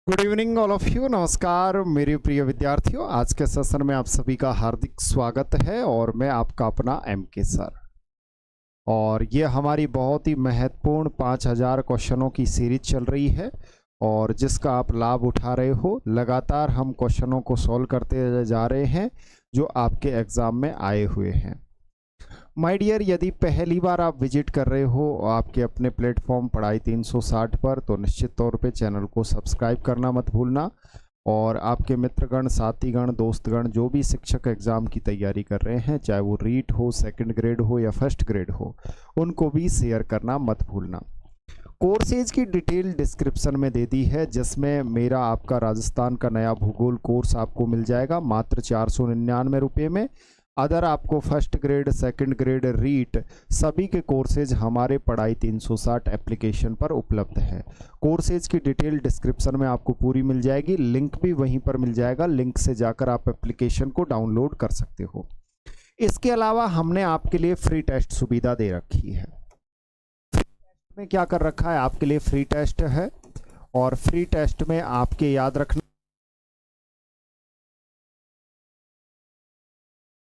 Good evening all of you. नमस्कार मेरे प्रिय विद्यार्थियों, आज के सेशन में आप सभी का हार्दिक स्वागत है और मैं आपका अपना के सर। और ये हमारी बहुत ही महत्वपूर्ण 5000 क्वेश्चनों की सीरीज चल रही है और जिसका आप लाभ उठा रहे हो। लगातार हम क्वेश्चनों को सॉल्व करते जा रहे हैं जो आपके एग्ज़ाम में आए हुए हैं। माय डियर, यदि पहली बार आप विजिट कर रहे हो आपके अपने प्लेटफॉर्म पढ़ाई 360 पर, तो निश्चित तौर पे चैनल को सब्सक्राइब करना मत भूलना और आपके मित्रगण, साथीगण, दोस्तगण जो भी शिक्षक एग्ज़ाम की तैयारी कर रहे हैं, चाहे वो रीट हो, सेकंड ग्रेड हो या फर्स्ट ग्रेड हो, उनको भी शेयर करना मत भूलना। कोर्सेज की डिटेल डिस्क्रिप्शन में दे दी है, जिसमें मेरा आपका राजस्थान का नया भूगोल कोर्स आपको मिल जाएगा मात्र 499 रुपये में। अदर आपको first grade, second grade, REET सभी के कोर्सेज हमारे पढ़ाई 360 एप्लीकेशन पर उपलब्ध है। कोर्सेज की डिटेल डिस्क्रिप्शन में आपको पूरी मिल जाएगी, लिंक भी वहीं पर मिल जाएगा। लिंक से जाकर आप एप्लीकेशन को डाउनलोड कर सकते हो। इसके अलावा हमने आपके लिए फ्री टेस्ट सुविधा दे रखी है। में क्या कर रखा है, आपके लिए फ्री टेस्ट है और फ्री टेस्ट में आपके याद रखना,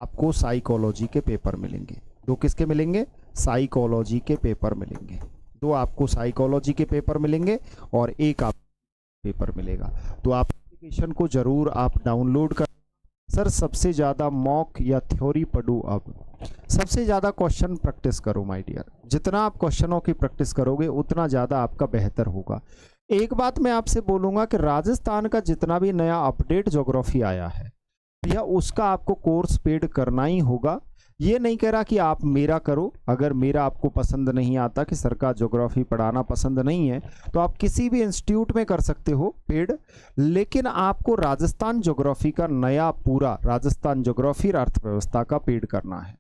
आपको साइकोलॉजी के पेपर मिलेंगे। दो किसके मिलेंगे? साइकोलॉजी के पेपर मिलेंगे। दो आपको साइकोलॉजी के पेपर मिलेंगे और एक आप पेपर मिलेगा। तो आप एप्लीकेशन को जरूर आप डाउनलोड कर। सर सबसे ज़्यादा मॉक या थ्योरी पढ़ूँ? अब सबसे ज़्यादा क्वेश्चन प्रैक्टिस करो माय डियर। जितना आप क्वेश्चनों की प्रैक्टिस करोगे उतना ज़्यादा आपका बेहतर होगा। एक बात मैं आपसे बोलूँगा कि राजस्थान का जितना भी नया अपडेट ज्योग्राफी आया है भैया, उसका आपको कोर्स पेड करना ही होगा। ये नहीं कह रहा कि आप मेरा करो। अगर मेरा आपको पसंद नहीं आता, कि सर का ज्योग्राफी पढ़ाना पसंद नहीं है, तो आप किसी भी इंस्टीट्यूट में कर सकते हो पेड। लेकिन आपको राजस्थान ज्योग्राफी का नया पूरा राजस्थान ज्योग्राफी और अर्थव्यवस्था का पेड करना है।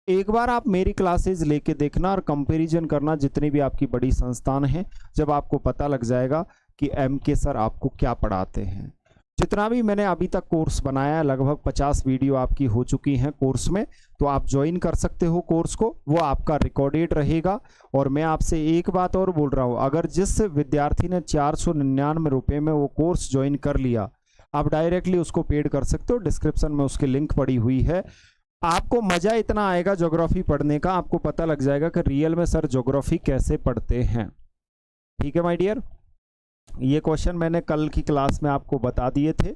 एक बार आप मेरी क्लासेज लेके देखना और कंपैरिजन करना जितनी भी आपकी बड़ी संस्थान हैं, जब आपको पता लग जाएगा कि के सर आपको क्या पढ़ाते हैं। जितना भी मैंने अभी तक कोर्स बनाया है, लगभग 50 वीडियो आपकी हो चुकी हैं कोर्स में, तो आप ज्वाइन कर सकते हो कोर्स को। वो आपका रिकॉर्डेड रहेगा। और मैं आपसे एक बात और बोल रहा हूँ, अगर जिस विद्यार्थी ने 499 रुपये में वो कोर्स ज्वाइन कर लिया, आप डायरेक्टली उसको पेड कर सकते हो। डिस्क्रिप्शन में उसकी लिंक पड़ी हुई है। आपको मज़ा इतना आएगा ज्योग्राफी पढ़ने का, आपको पता लग जाएगा कि रियल में सर ज्योग्राफी कैसे पढ़ते हैं। ठीक है माय डियर, ये क्वेश्चन मैंने कल की क्लास में आपको बता दिए थे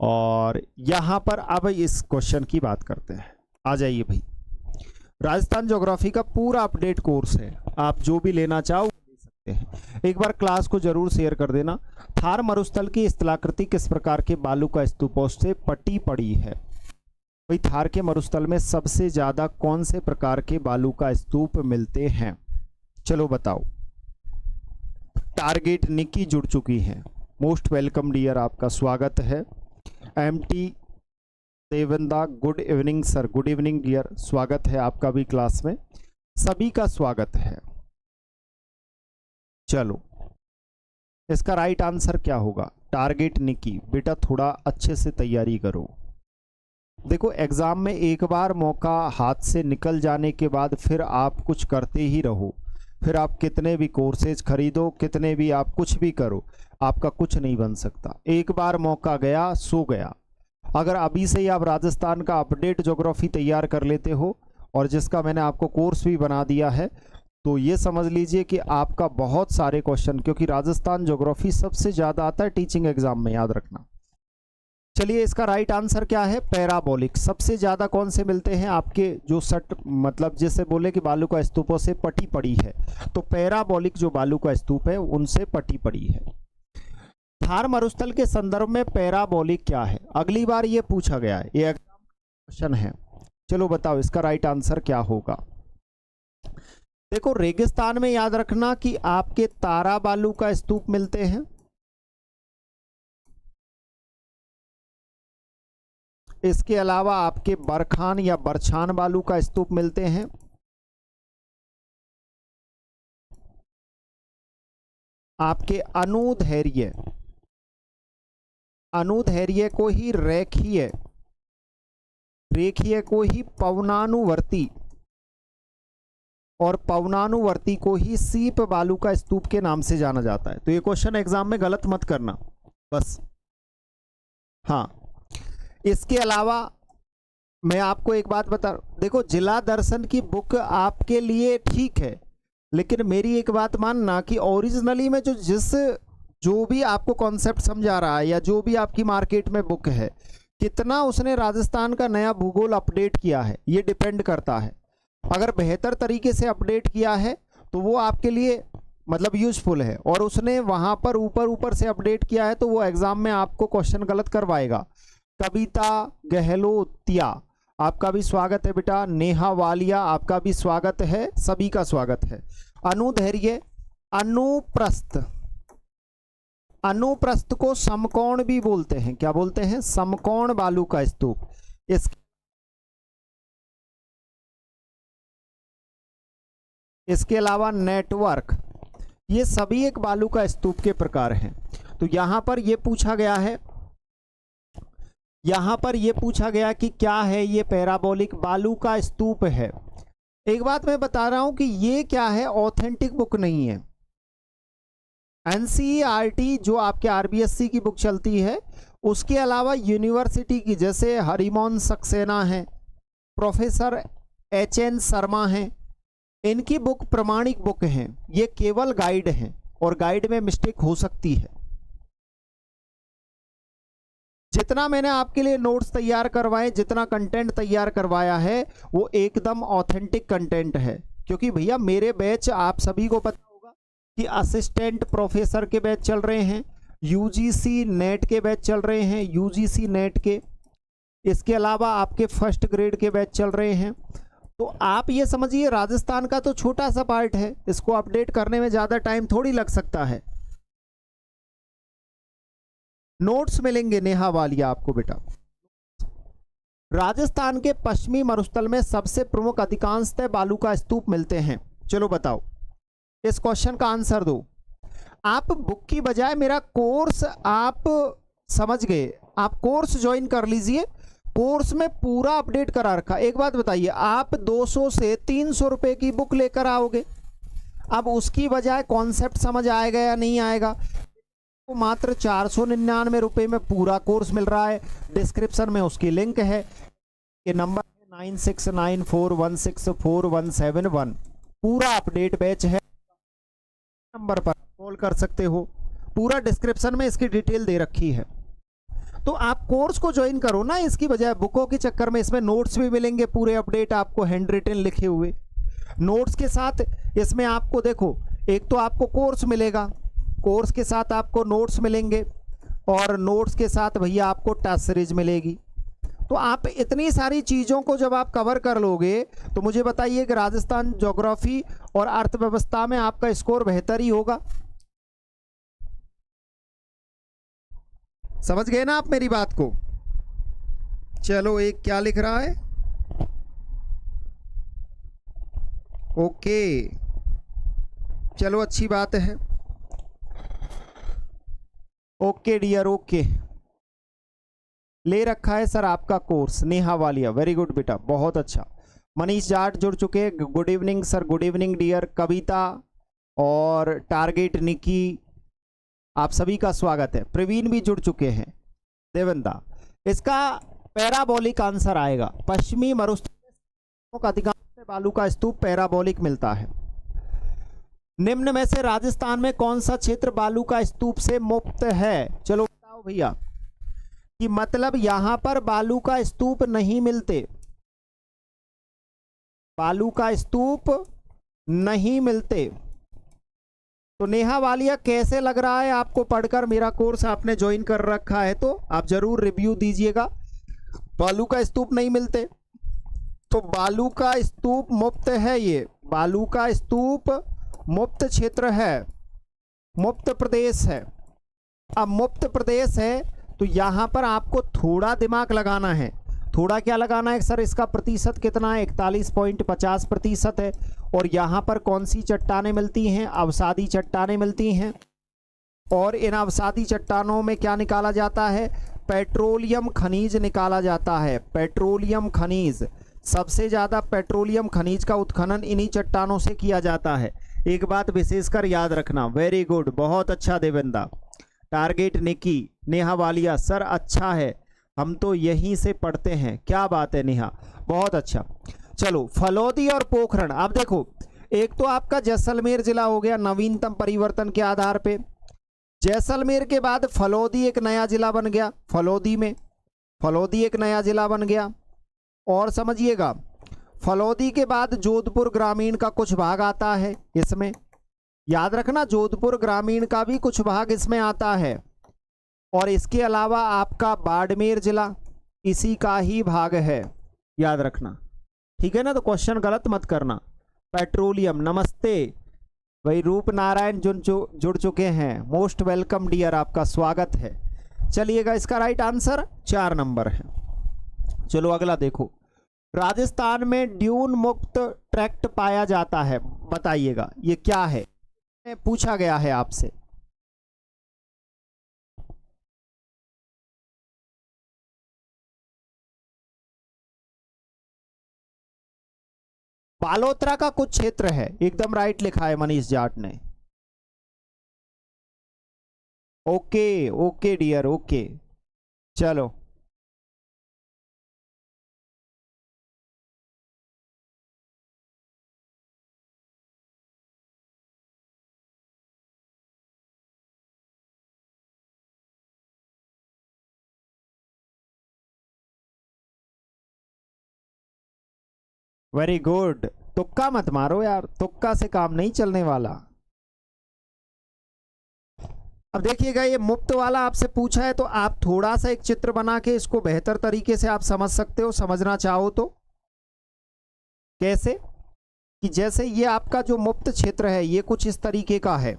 और यहाँ पर अब इस क्वेश्चन की बात करते हैं। आ जाइए भाई, राजस्थान ज्योग्राफी का पूरा अपडेट कोर्स है, आप जो भी लेना चाहो ले सकते हैं। एक बार क्लास को जरूर शेयर कर देना। थार मरुस्थल की स्थलाकृति किस प्रकार के बालू का स्तूपों से पटी पड़ी है? भाई थार के मरुस्थल में सबसे ज्यादा कौन से प्रकार के बालू का स्तूप मिलते हैं? चलो बताओ। टारगेट निकी जुड़ चुकी है। मोस्ट वेलकम डियर, आपका स्वागत है। MT Devanda, good evening sir. Good evening dear, स्वागत है आपका भी क्लास में। सभी का स्वागत है। चलो, इसका राइट आंसर क्या होगा? टारगेट निकी। बेटा थोड़ा अच्छे से तैयारी करो। देखो एग्जाम में एक बार मौका हाथ से निकल जाने के बाद फिर आप कुछ करते ही रहो, फिर आप कितने भी कोर्सेज खरीदो, कितने भी आप कुछ भी करो, आपका कुछ नहीं बन सकता। एक बार मौका गया सो गया। अगर अभी से ही आप राजस्थान का अपडेट ज्योग्राफी तैयार कर लेते हो और जिसका मैंने आपको कोर्स भी बना दिया है, तो ये समझ लीजिए कि आपका बहुत सारे क्वेश्चन, क्योंकि राजस्थान ज्योग्राफी सबसे ज़्यादा आता है टीचिंग एग्जाम में, याद रखना। चलिए इसका राइट आंसर क्या है? पैराबोलिक। सबसे ज़्यादा कौन से मिलते हैं आपके, जो सट मतलब जिससे बोले कि बालू का स्तूपों से पटी पड़ी है, तो पैराबोलिक जो बालू का स्तूप है उनसे पटी पड़ी है। थार मरुस्थल के संदर्भ में पैराबोलिक क्या है? अगली बार ये पूछा गया है, ये एग्जाम क्वेश्चन है। चलो बताओ इसका राइट आंसर क्या होगा। देखो रेगिस्तान में याद रखना कि आपके तारा बालू का स्तूप मिलते हैं। इसके अलावा आपके बरखान या बरछान बालू का स्तूप मिलते हैं। आपके अनुधैर्य को ही रेखीय को ही पवनानुवर्ती और पवनानुवर्ती को ही सीप बालू का स्तूप के नाम से जाना जाता है। तो ये क्वेश्चन एग्जाम में गलत मत करना। बस। हाँ, इसके अलावा मैं आपको एक बात बता, देखो जिला दर्शन की बुक आपके लिए ठीक है, लेकिन मेरी एक बात मानना कि ओरिजिनली में जो भी आपको कॉन्सेप्ट समझा रहा है या जो भी आपकी मार्केट में बुक है, कितना उसने राजस्थान का नया भूगोल अपडेट किया है, ये डिपेंड करता है। अगर बेहतर तरीके से अपडेट किया है तो वो आपके लिए मतलब यूजफुल है, और उसने वहाँ पर ऊपर से अपडेट किया है तो वो एग्जाम में आपको क्वेश्चन गलत करवाएगा। कविता गहलोतिया, आपका भी स्वागत है बेटा। नेहा वालिया, आपका भी स्वागत है, सभी का स्वागत है। अनुधैर्य, अनुप्रस्थ, अनुप्रस्थ को समकोण भी बोलते हैं, क्या बोलते हैं? समकोण बालू का स्तूप। इसके अलावा नेटवर्क, ये सभी एक बालू का स्तूप के प्रकार हैं। तो यहां पर ये पूछा गया है, यहां पर ये पूछा गया कि क्या है ये पैराबोलिक बालू का स्तूप है। एक बात मैं बता रहा हूं कि ये क्या है, ऑथेंटिक बुक नहीं है। एनसीईआरटी जो आपके आरबीएससी की बुक चलती है, उसके अलावा यूनिवर्सिटी की जैसे हरिमोहन सक्सेना है, प्रोफेसर एचएन शर्मा हैं, इनकी बुक प्रमाणिक बुक हैं। ये केवल गाइड हैं और गाइड में मिस्टेक हो सकती है। जितना मैंने आपके लिए नोट्स तैयार करवाए, जितना कंटेंट तैयार करवाया है, वो एकदम ऑथेंटिक कंटेंट है। क्योंकि भैया मेरे बैच आप सभी को पता होगा कि असिस्टेंट प्रोफेसर के बैच चल रहे हैं, यूजीसी नेट के बैच चल रहे हैं, यूजीसी नेट के, इसके अलावा आपके फर्स्ट ग्रेड के बैच चल रहे हैं। तो आप ये समझिए राजस्थान का तो छोटा सा पार्ट है, इसको अपडेट करने में ज़्यादा टाइम थोड़ी लग सकता है। नोट्स मिलेंगे नेहा वालिया आपको बेटा। राजस्थान के पश्चिमी मरुस्थल में सबसे प्रमुख अधिकांशतः बालू का स्तूप मिलते हैं। चलो बताओ, इस क्वेश्चन का आंसर दो। आप बुक की बजाय मेरा कोर्स आप समझ गए, आप कोर्स ज्वाइन कर लीजिए। कोर्स में पूरा अपडेट करा रखा। एक बात बताइए, आप 200 से 300 रुपए की बुक लेकर आओगे, अब उसकी बजाय कॉन्सेप्ट समझ आएगा या नहीं आएगा? तो मात्र 499 रुपए में पूरा कोर्स मिल रहा है। डिस्क्रिप्शन में उसकी लिंक है, ये नंबर है 9694164171। पूरा अपडेट बैच है, नंबर पर कॉल कर सकते हो। पूरा डिस्क्रिप्शन में इसकी डिटेल दे रखी है। तो आप कोर्स को ज्वाइन करो ना, इसकी बजाय बुकों के चक्कर में। इसमें नोट्स भी मिलेंगे, पूरे अपडेट आपको हैंड रिटन लिखे हुए नोट्स के साथ। इसमें आपको देखो, एक तो आपको कोर्स मिलेगा, कोर्स के साथ आपको नोट्स मिलेंगे, और नोट्स के साथ भैया आपको टेस्ट सीरीज मिलेगी। तो आप इतनी सारी चीज़ों को जब आप कवर कर लोगे तो मुझे बताइए कि राजस्थान ज्योग्राफी और अर्थव्यवस्था में आपका स्कोर बेहतर ही होगा। समझ गए ना आप मेरी बात को? चलो, एक क्या लिख रहा है, ओके, चलो अच्छी बात है। ओके डियर, ओके, ले रखा है सर आपका course. Neha Walia, very good बेटा, बहुत अच्छा। मनीष जाट जुड़ चुके हैं, good evening sir, good evening dear. Kavita और टारगेट निकी, आप सभी का स्वागत है। प्रवीण भी जुड़ चुके हैं। देवेंदा, इसका पैराबोलिक आंसर आएगा। पश्चिमी मरुस्थल का अधिकांश बालू का स्तूप पैराबोलिक मिलता है। निम्न में से राजस्थान में कौन सा क्षेत्र बालू का स्तूप से मुक्त है? चलो बताओ भैया, कि मतलब यहां पर बालू का स्तूप नहीं मिलते, बालू का स्तूप नहीं मिलते। तो नेहा वालिया, कैसे लग रहा है आपको पढ़कर? मेरा कोर्स आपने ज्वाइन कर रखा है तो आप जरूर रिव्यू दीजिएगा। बालू का स्तूप नहीं मिलते, तो बालू का स्तूप मुक्त है। ये बालू का स्तूप मुक्त क्षेत्र है, मुक्त प्रदेश है। अब मुक्त प्रदेश है तो यहां पर आपको थोड़ा दिमाग लगाना है। थोड़ा क्या लगाना है सर? इसका प्रतिशत कितना है? 41.50% है। और यहाँ पर कौन सी चट्टानें मिलती हैं? अवसादी चट्टानें मिलती हैं। और इन अवसादी चट्टानों में क्या निकाला जाता है? पेट्रोलियम खनिज निकाला जाता है। पेट्रोलियम खनिज, सबसे ज़्यादा पेट्रोलियम खनिज का उत्खनन इन्हीं चट्टानों से किया जाता है। एक बात विशेषकर याद रखना। वेरी गुड, बहुत अच्छा देवेंदा। टारगेट निकी, नेहा वालिया सर अच्छा है, हम तो यहीं से पढ़ते हैं। क्या बात है नेहा, बहुत अच्छा। चलो फलौदी और पोखरण, अब देखो एक तो आपका जैसलमेर जिला हो गया नवीनतम परिवर्तन के आधार पे, जैसलमेर के बाद फलौदी एक नया जिला बन गया, फलौदी एक नया जिला बन गया। और समझिएगा फलौदी के बाद जोधपुर ग्रामीण का कुछ भाग आता है इसमें, याद रखना जोधपुर ग्रामीण का भी कुछ भाग इसमें आता है। और इसके अलावा आपका बाड़मेर जिला इसी का ही भाग है, याद रखना, ठीक है ना। तो क्वेश्चन गलत मत करना। पेट्रोलियम, नमस्ते भाई रूप नारायण जुड़ चुके हैं, मोस्ट वेलकम डियर, आपका स्वागत है। चलिएगा इसका राइट आंसर 4 नंबर है। चलो अगला देखो, राजस्थान में ड्यून मुक्त ट्रैक्ट पाया जाता है, बताइएगा ये क्या है, पूछा गया है आपसे। बालोतरा का कुछ क्षेत्र है, एकदम राइट लिखा है मनीष जाट ने। ओके ओके डियर, ओके चलो वेरी गुड। तुक्का मत मारो यार, तुक्का से काम नहीं चलने वाला। अब देखिएगा ये मुफ्त वाला आपसे पूछा है तो आप थोड़ा सा एक चित्र बना के इसको बेहतर तरीके से आप समझ सकते हो, समझना चाहो तो। कैसे कि जैसे ये आपका जो मुफ्त क्षेत्र है ये कुछ इस तरीके का है,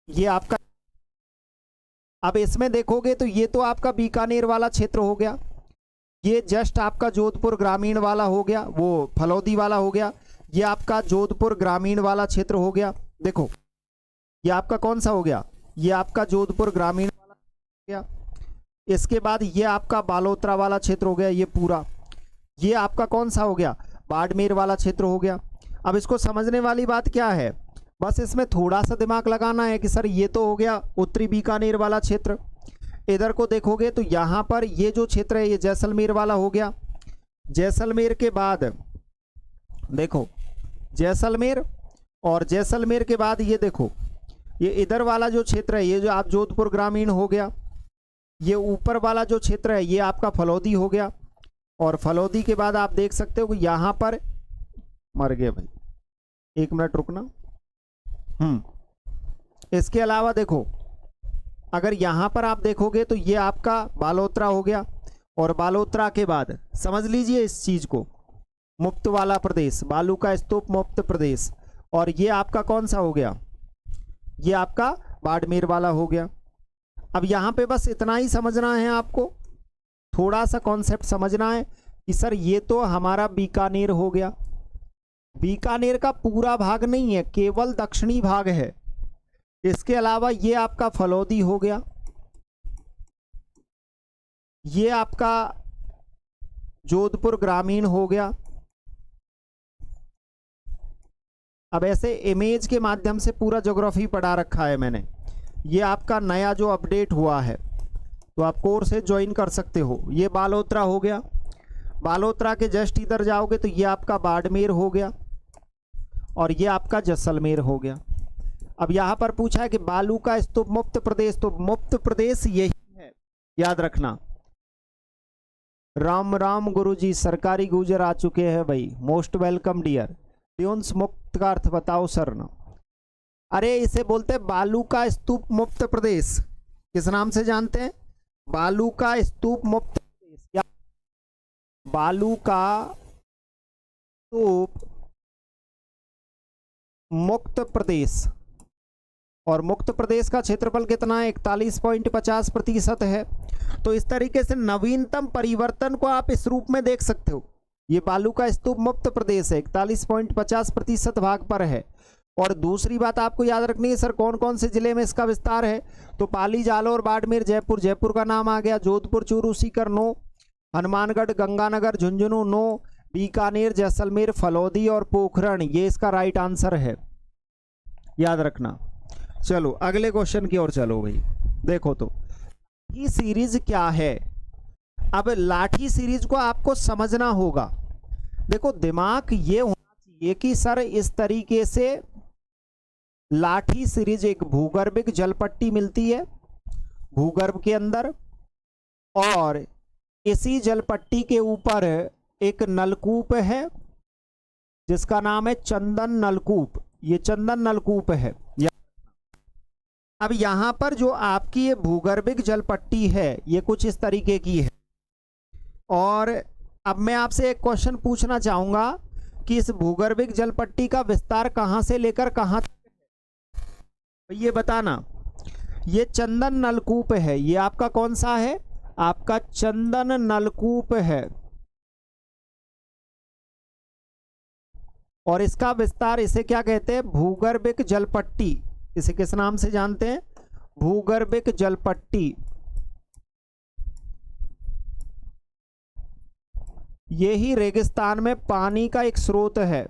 ये आपका, अब इसमें देखोगे तो ये तो आपका बीकानेर वाला क्षेत्र हो गया, ये जस्ट आपका जोधपुर ग्रामीण वाला हो गया, वो फलौदी वाला हो गया, ये आपका जोधपुर ग्रामीण वाला क्षेत्र हो गया। देखो ये आपका कौन सा हो गया, ये आपका जोधपुर ग्रामीण वाला हो गया। इसके बाद ये आपका बालोतरा वाला क्षेत्र हो गया, ये पूरा, ये आपका कौन सा हो गया, बाड़मेर वाला क्षेत्र हो गया। अब इसको समझने वाली बात क्या है, बस इसमें थोड़ा सा दिमाग लगाना है कि सर ये तो हो गया उत्तरी बीकानेर वाला क्षेत्र, इधर को देखोगे तो यहाँ पर ये जो क्षेत्र है ये जैसलमेर वाला हो गया। जैसलमेर के बाद देखो जैसलमेर, और जैसलमेर के बाद ये देखो ये इधर वाला जो क्षेत्र है ये जो आप जोधपुर ग्रामीण हो गया, ये ऊपर वाला जो क्षेत्र है ये आपका फलौदी हो गया। और फलौदी के बाद आप देख सकते हो कि यहाँ पर मर गए भाई, 1 मिनट रुकना। इसके अलावा देखो अगर यहाँ पर आप देखोगे तो ये आपका बालोतरा हो गया, और बालोतरा के बाद समझ लीजिए इस चीज को, मुफ्त वाला प्रदेश, बालू का स्तूप मुफ्त प्रदेश, और ये आपका कौन सा हो गया, ये आपका बाड़मेर वाला हो गया। अब यहाँ पे बस इतना ही समझना है आपको, थोड़ा सा कॉन्सेप्ट समझना है कि सर ये तो हमारा बीकानेर हो गया, बीकानेर का पूरा भाग नहीं है, केवल दक्षिणी भाग है। इसके अलावा ये आपका फलौदी हो गया, ये आपका जोधपुर ग्रामीण हो गया। अब ऐसे इमेज के माध्यम से पूरा ज्योग्राफी पढ़ा रखा है मैंने, ये आपका नया जो अपडेट हुआ है तो आप कोर्स से ज्वाइन कर सकते हो। ये बालोतरा हो गया, बालोतरा के जस्ट इधर जाओगे तो ये आपका बाड़मेर हो गया, और ये आपका जैसलमेर हो गया। अब यहाँ पर पूछा है कि बालू का स्तूप मुफ्त प्रदेश, तो मुफ्त प्रदेश यही है, याद रखना। राम राम गुरुजी, सरकारी गुजर आ चुके हैं भाई, मोस्ट वेलकम डियर। ड्यून्स मुक्त का अर्थ बताओ सर ना। अरे इसे बोलते हैं बालू का स्तूप मुक्त प्रदेश, किस नाम से जानते हैं, बालू का स्तूप मुक्त प्रदेश, या बालू का स्तूप मुक्त प्रदेश। और मुक्त प्रदेश का क्षेत्रफल कितना है, 41.50% है। तो इस तरीके से नवीनतम परिवर्तन को आप इस रूप में देख सकते हो, ये बालू का स्तूप मुक्त प्रदेश है, 41.50% भाग पर है। और दूसरी बात आपको याद रखनी है सर कौन कौन से जिले में इसका विस्तार है, तो पाली, जालौर, बाड़मेर, जयपुर, जयपुर का नाम आ गया, जोधपुर, चूरू, सीकर 9, हनुमानगढ़, गंगानगर, झुंझुनू 9, बीकानेर, जैसलमेर, फलौदी और पोखरण, ये इसका राइट आंसर है, याद रखना। चलो अगले क्वेश्चन की ओर चलो भाई। देखो तो लाठी सीरीज क्या है। अब लाठी सीरीज को आपको समझना होगा। देखो दिमाग ये होना चाहिए कि सर इस तरीके से लाठी सीरीज एक भूगर्भिक जलपट्टी मिलती है भूगर्भ के अंदर, और इसी जलपट्टी के ऊपर एक नलकूप है जिसका नाम है चंदन नलकूप। ये चंदन नलकूप है। अब यहां पर जो आपकी ये भूगर्भिक जलपट्टी है ये कुछ इस तरीके की है। और अब मैं आपसे एक क्वेश्चन पूछना चाहूंगा कि इस भूगर्भिक जलपट्टी का विस्तार कहां से लेकर कहां तक है, ये बताना। ये चंदन नलकूप है। ये आपका कौन सा है? आपका चंदन नलकूप है। और इसका विस्तार, इसे क्या कहते हैं? भूगर्भिक जलपट्टी। इसे किस नाम से जानते हैं? भूगर्भिक जलपट्टी। यही रेगिस्तान में पानी का एक स्रोत है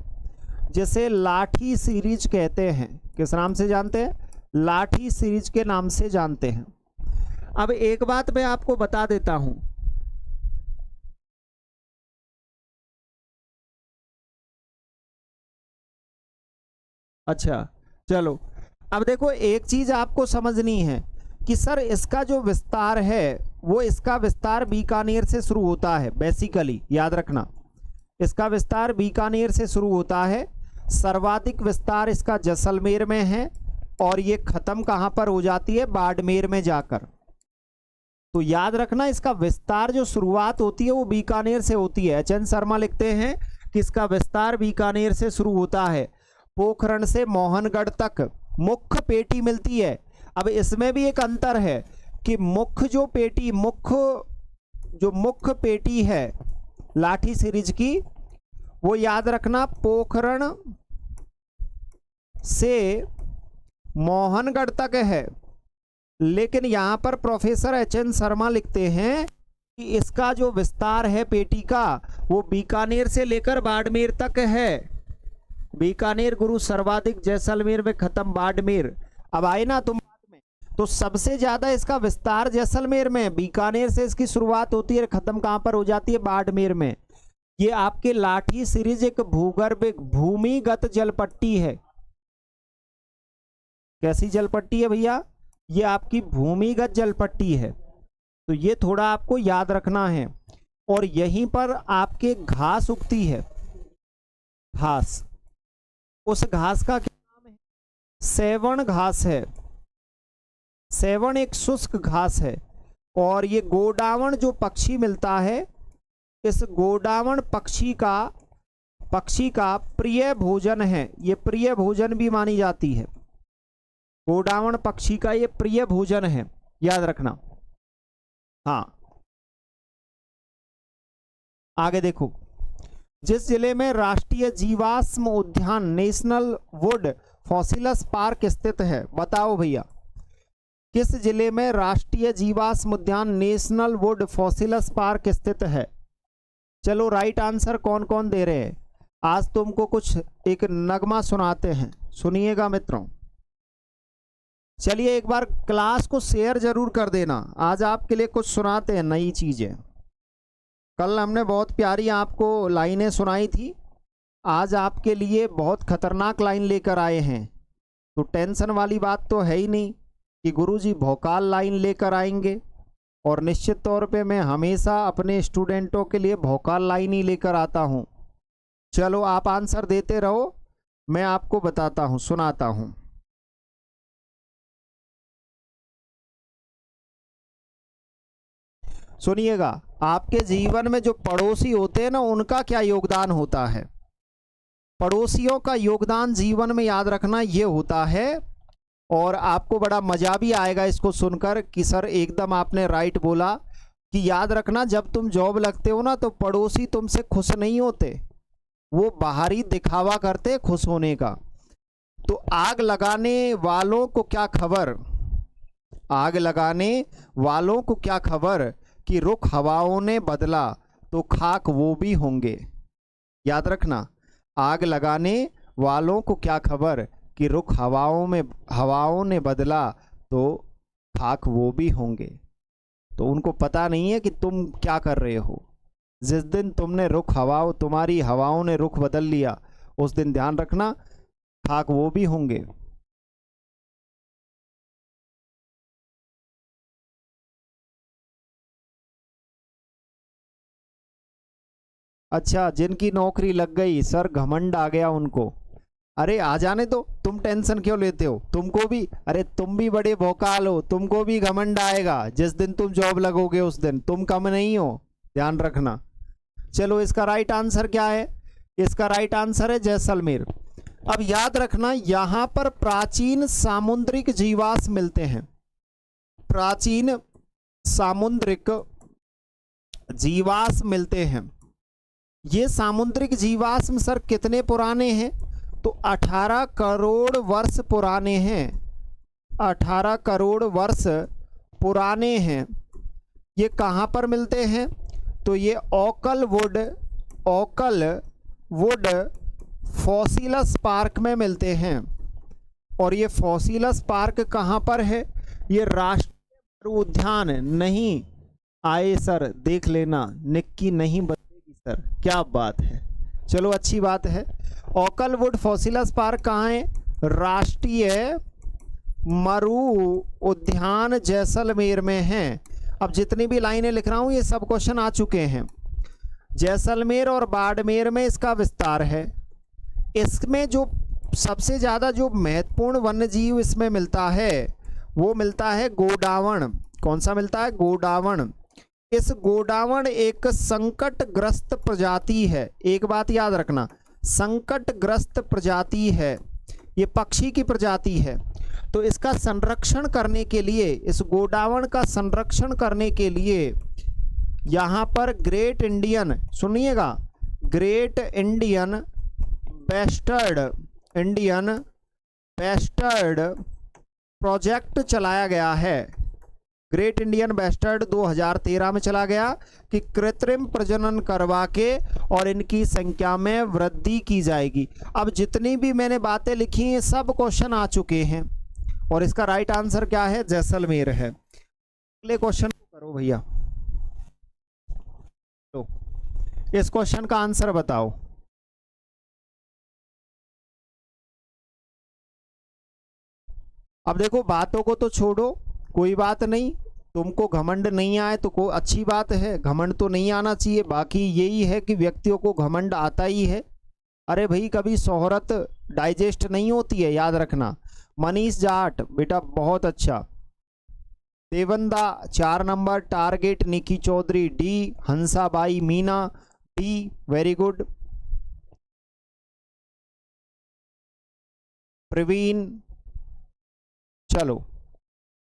जिसे लाठी सीरीज कहते हैं। किस नाम से जानते हैं? लाठी सीरीज के नाम से जानते हैं। अब एक बात मैं आपको बता देता हूं। अच्छा चलो, अब देखो एक चीज आपको समझनी है कि सर इसका जो विस्तार है वो इसका विस्तार बीकानेर से शुरू होता है। बेसिकली याद रखना, इसका विस्तार बीकानेर से शुरू होता है। सर्वाधिक विस्तार इसका जैसलमेर में है और ये खत्म कहां पर हो जाती है? बाड़मेर में जाकर। तो याद रखना इसका विस्तार जो शुरुआत होती है वो बीकानेर से होती है। एच एन शर्मा लिखते हैं कि इसका विस्तार बीकानेर से शुरू होता है। पोखरण से मोहनगढ़ तक मुख्य पेटी मिलती है। अब इसमें भी एक अंतर है कि मुख्य पेटी है लाठी सीरीज की, वो याद रखना पोखरण से मोहनगढ़ तक है। लेकिन यहां पर प्रोफेसर एच एन शर्मा लिखते हैं कि इसका जो विस्तार है पेटी का वो बीकानेर से लेकर बाड़मेर तक है। बीकानेर गुरु सर्वाधिक, जैसलमेर में खत्म, बाड़मेर। अब आए ना तुम बात में, तो सबसे ज्यादा इसका विस्तार जैसलमेर में, बीकानेर से इसकी शुरुआत होती है, खत्म कहां पर हो जाती है? बाड़मेर में। ये आपके लाठी सीरीज एक भूगर्भिक भूमिगत जलपट्टी है। कैसी जलपट्टी है भैया? ये आपकी भूमिगत जलपट्टी है। तो ये थोड़ा आपको याद रखना है। और यहीं पर आपके घास उगती है। घास, उस घास का क्या नाम है? सेवण घास है। सेवण एक शुष्क घास है। और ये गोडावण जो पक्षी मिलता है, इस गोडावण पक्षी का प्रिय भोजन है। ये प्रिय भोजन भी मानी जाती है। गोडावण पक्षी का ये प्रिय भोजन है, याद रखना। हाँ आगे देखो, जिस जिले में राष्ट्रीय जीवाश्म उद्यान नेशनल वुड फॉसिलस पार्क स्थित है, बताओ भैया किस जिले में राष्ट्रीय जीवाश्म उद्यान नेशनल वुड फॉसिलस पार्क स्थित है? चलो राइट आंसर कौन कौन दे रहे हैं? आज तुमको कुछ एक नगमा सुनाते हैं, सुनिएगा मित्रों। चलिए एक बार क्लास को शेयर जरूर कर देना। आज आपके लिए कुछ सुनाते हैं नई चीजें। कल हमने बहुत प्यारी आपको लाइनें सुनाई थी, आज आपके लिए बहुत खतरनाक लाइन लेकर आए हैं। तो टेंशन वाली बात तो है ही नहीं कि गुरुजी भौकाल लाइन लेकर आएंगे। और निश्चित तौर पे मैं हमेशा अपने स्टूडेंटों के लिए भौकाल लाइन ही लेकर आता हूँ। चलो आप आंसर देते रहो, मैं आपको बताता हूँ, सुनाता हूँ। सुनिएगा, आपके जीवन में जो पड़ोसी होते हैं ना, उनका क्या योगदान होता है। पड़ोसियों का योगदान जीवन में याद रखना ये होता है। और आपको बड़ा मजा भी आएगा इसको सुनकर कि सर एकदम आपने राइट बोला कि याद रखना जब तुम जॉब लगते हो ना तो पड़ोसी तुमसे खुश नहीं होते, वो बाहरी दिखावा करते खुश होने का। तो आग लगाने वालों को क्या खबर, आग लगाने वालों को क्या खबर कि रुख हवाओं ने बदला तो खाक वो भी होंगे। याद रखना, आग लगाने वालों को क्या खबर कि रुख हवाओं ने बदला तो खाक वो भी होंगे। तो उनको पता नहीं है कि तुम क्या कर रहे हो। जिस दिन तुमने तुम्हारी हवाओं ने रुख बदल लिया, उस दिन ध्यान रखना खाक वो भी होंगे। अच्छा, जिनकी नौकरी लग गई सर, घमंड आ गया उनको। अरे आ जाने दो, तुम टेंशन क्यों लेते हो? तुमको भी, अरे तुम भी बड़े भौकाल हो, तुमको भी घमंड आएगा जिस दिन तुम जॉब लगोगे, उस दिन तुम कम नहीं हो, ध्यान रखना। चलो इसका राइट आंसर क्या है? इसका राइट आंसर है जैसलमेर। अब याद रखना, यहां पर प्राचीन सामुद्रिक जीवाश्म मिलते हैं। प्राचीन सामुद्रिक जीवाश्म मिलते हैं। ये सामुद्रिक जीवाश्म सर कितने पुराने हैं? तो 18 करोड़ वर्ष पुराने हैं। 18 करोड़ वर्ष पुराने हैं। ये कहाँ पर मिलते हैं? तो ये ओकल वुड फॉसिलस पार्क में मिलते हैं। और ये फॉसिलस पार्क कहाँ पर है? ये राष्ट्रीय उद्यान नहीं आए सर, देख लेना, निक्की नहीं बदलेगी सर। क्या बात है, चलो अच्छी बात है। ओकल वुड फॉसिलस पार्क कहाँ है? राष्ट्रीय मरु उद्यान जैसलमेर में है। अब जितनी भी लाइनें लिख रहा हूँ ये सब क्वेश्चन आ चुके हैं। जैसलमेर और बाड़मेर में इसका विस्तार है। इसमें जो सबसे ज़्यादा जो महत्वपूर्ण वन्य जीव इसमें मिलता है वो मिलता है गोडावण। कौन सा मिलता है? गोडावण। इस गोडावण एक संकटग्रस्त प्रजाति है। एक बात याद रखना, संकटग्रस्त प्रजाति है, ये पक्षी की प्रजाति है। तो इसका संरक्षण करने के लिए, इस गोडावण का संरक्षण करने के लिए यहाँ पर ग्रेट इंडियन, सुनिएगा, ग्रेट इंडियन बेस्टर्ड प्रोजेक्ट चलाया गया है। ग्रेट इंडियन बेस्टर्ड 2013 में चला गया कि कृत्रिम प्रजनन करवा के और इनकी संख्या में वृद्धि की जाएगी। अब जितनी भी मैंने बातें लिखी हैं सब क्वेश्चन आ चुके हैं और इसका राइट आंसर क्या है? जैसलमेर है। अगले क्वेश्चन को करो भैया। तो इस क्वेश्चन का आंसर बताओ। अब देखो, बातों को तो छोड़ो, कोई बात नहीं, तुमको घमंड नहीं आए तो कोई अच्छी बात है, घमंड तो नहीं आना चाहिए। बाकी यही है कि व्यक्तियों को घमंड आता ही है। अरे भाई, कभी शोहरत डाइजेस्ट नहीं होती है, याद रखना। मनीष जाट बेटा बहुत अच्छा। Devenda 4 number, target Nikki Chaudhary D, Hansabai Meena D, very good. Praveen, चलो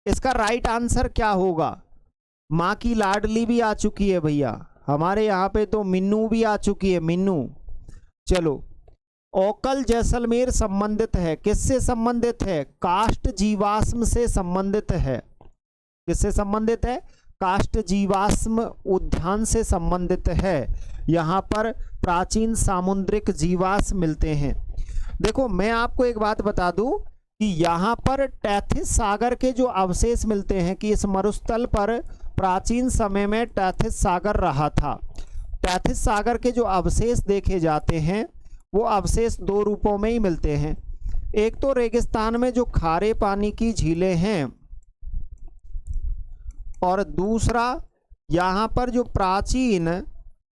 इसका राइट आंसर क्या होगा? माँ की लाडली भी आ चुकी है भैया हमारे यहाँ पे, तो मिन्नू भी आ चुकी है, मिन्नू। चलो, ओकल जैसलमेर संबंधित है, किससे संबंधित है? काष्ठ जीवाश्म से संबंधित है। किससे संबंधित है? काष्ठ जीवाश्म उद्यान से संबंधित है। यहाँ पर प्राचीन सामुद्रिक जीवाश्म मिलते हैं। देखो, मैं आपको एक बात बता दूं कि यहाँ पर टैथिस सागर के जो अवशेष मिलते हैं कि इस मरुस्थल पर प्राचीन समय में टैथिस सागर रहा था। टैथिस सागर के जो अवशेष देखे जाते हैं वो अवशेष 2 रूपों में ही मिलते हैं। एक तो रेगिस्तान में जो खारे पानी की झीलें हैं, और दूसरा यहाँ पर जो प्राचीन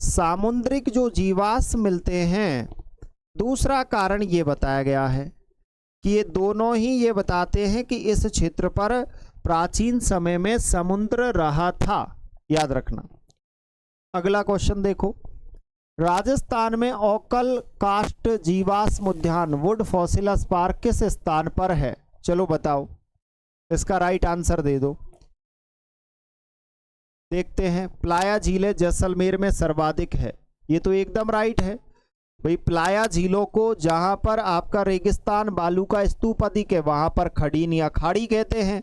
सामुद्रिक जो जीवाश्म मिलते हैं। दूसरा कारण ये बताया गया है कि ये दोनों ही ये बताते हैं कि इस क्षेत्र पर प्राचीन समय में समुद्र रहा था, याद रखना। अगला क्वेश्चन देखो, राजस्थान में ओकल काष्ठ जीवाश्म उद्यान वुड फॉसिलस पार्क किस स्थान पर है? चलो बताओ, इसका राइट आंसर दे दो। देखते हैं, प्लाया झीलें जैसलमेर में सर्वाधिक है। ये तो एकदम राइट है भाई। प्लाया झीलों को, जहां पर आपका रेगिस्तान बालू का स्तूप अधिक है वहां पर खड़ीन या खाड़ी कहते हैं,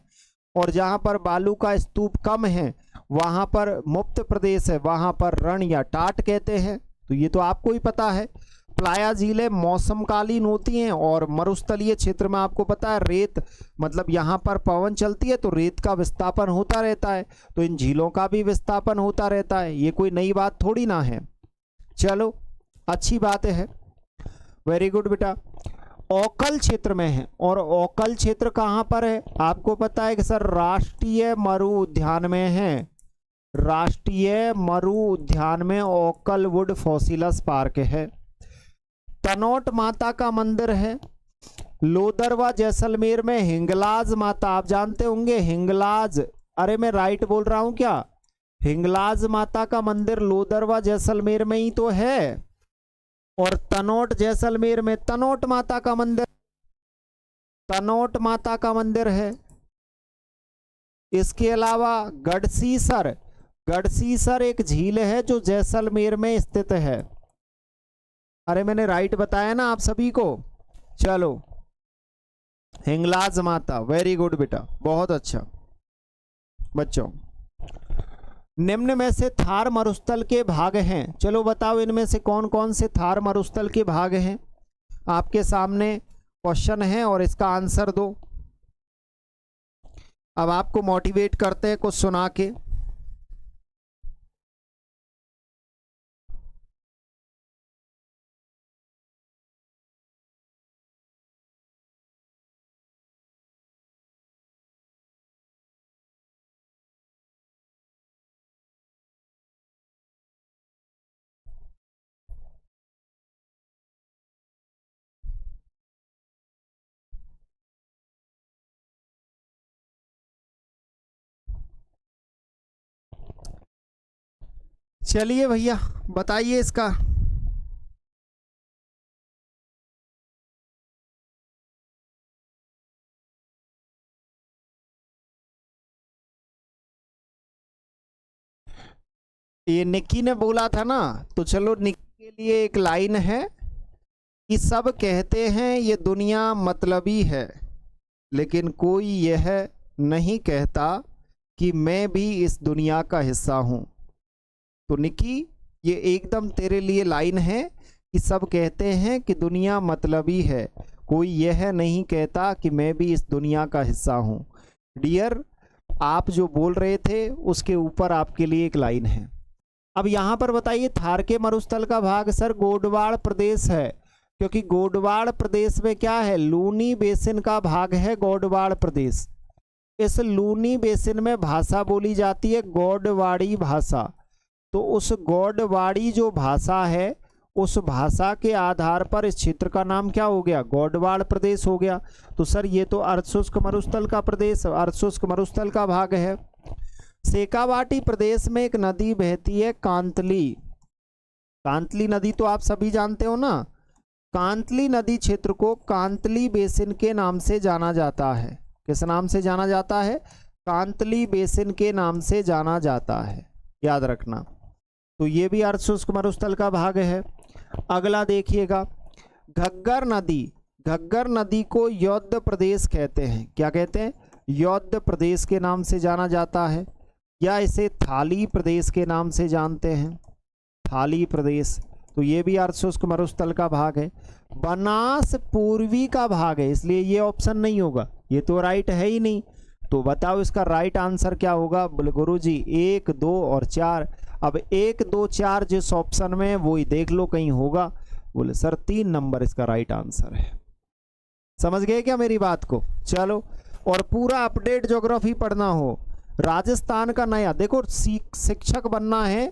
और जहां पर बालू का स्तूप कम है वहां पर मुक्त प्रदेश है, वहां पर रण या टाट कहते हैं। तो ये तो आपको ही पता है। प्लाया झीलें मौसमकालीन होती हैं, और मरुस्थलीय क्षेत्र में आपको पता है रेत, मतलब यहाँ पर पवन चलती है तो रेत का विस्थापन होता रहता है, तो इन झीलों का भी विस्थापन होता रहता है। ये कोई नई बात थोड़ी ना है। चलो अच्छी बात है, वेरी गुड बेटा। ओकल क्षेत्र में है, और ओकल क्षेत्र कहाँ पर है? आपको पता है कि सर राष्ट्रीय मरु उद्यान में है। राष्ट्रीय मरु उद्यान में ओकल वुड फॉसिलस पार्क है। तनोट माता का मंदिर है। लोदरवा जैसलमेर में हिंगलाज माता, आप जानते होंगे हिंगलाज, अरे मैं राइट बोल रहा हूं क्या? हिंगलाज माता का मंदिर लोदरवा जैसलमेर में ही तो है। और तनोट जैसलमेर में तनोट माता का मंदिर, तनोट माता का मंदिर है। इसके अलावा गढ़सीसर, गढ़सीसर एक झील है जो जैसलमेर में स्थित है। अरे मैंने राइट बताया ना आप सभी को। चलो हिंगलाज माता, वेरी गुड बेटा, बहुत अच्छा। बच्चों निम्न में से थार मरुस्थल के भाग हैं, चलो बताओ इनमें से कौन कौन से थार मरुस्थल के भाग हैं। आपके सामने क्वेश्चन है और इसका आंसर दो। अब आपको मोटिवेट करते हैं कुछ सुना के। चलिए भैया बताइए इसका। ये निक्की ने बोला था ना, तो चलो निक्की के लिए एक लाइन है कि सब कहते हैं ये दुनिया मतलबी है, लेकिन कोई यह नहीं कहता कि मैं भी इस दुनिया का हिस्सा हूं। तो निक्की ये एकदम तेरे लिए लाइन है कि सब कहते हैं कि दुनिया मतलबी है, कोई यह नहीं कहता कि मैं भी इस दुनिया का हिस्सा हूं। डियर, आप जो बोल रहे थे उसके ऊपर आपके लिए एक लाइन है। अब यहाँ पर बताइए थार के मरुस्थल का भाग सर गोडवाड़ प्रदेश है, क्योंकि गोडवाड़ प्रदेश में क्या है? लूनी बेसिन का भाग है गोडवाड़ प्रदेश। इस लूनी बेसिन में भाषा बोली जाती है गोडवाड़ी भाषा। तो उस गोडवाड़ी जो भाषा है उस भाषा के आधार पर इस क्षेत्र का नाम क्या हो गया? गोडवाड़ प्रदेश हो गया। तो सर ये तो अर्धशुष्क मरुस्थल का प्रदेश, अर्धशुष्क मरुस्थल का भाग है। शेखावाटी प्रदेश में एक नदी बहती है कांतली। कांतली नदी तो आप सभी जानते हो ना। कांतली नदी क्षेत्र को कांतली बेसिन के नाम से जाना जाता है। किस नाम से जाना जाता है? कांतली बेसिन के नाम से जाना जाता है, याद रखना। तो ये भी अर्धशुष्क मरुस्थल का भाग है। अगला देखिएगा, घग्गर नदी। घग्गर नदी को यौध्य प्रदेश कहते हैं। क्या कहते हैं? यौध्य प्रदेश के नाम से जाना जाता है, या इसे थाली प्रदेश के नाम से जानते हैं, थाली प्रदेश। तो ये भी अर्धशुष्क मरुस्थल का भाग है। बनास पूर्वी का भाग है, इसलिए ये ऑप्शन नहीं होगा, ये तो राइट है ही नहीं। तो बताओ इसका राइट आंसर क्या होगा? बोले गुरुजी 1, 2 और 4। अब 1, 2, 4 जिस ऑप्शन में वो ही देख लो कहीं होगा। बोले सर 3 नंबर इसका राइट आंसर है। समझ गए क्या मेरी बात को? चलो, और पूरा अपडेट ज्योग्राफी पढ़ना हो, राजस्थान का नया, देखो शिक्षक बनना है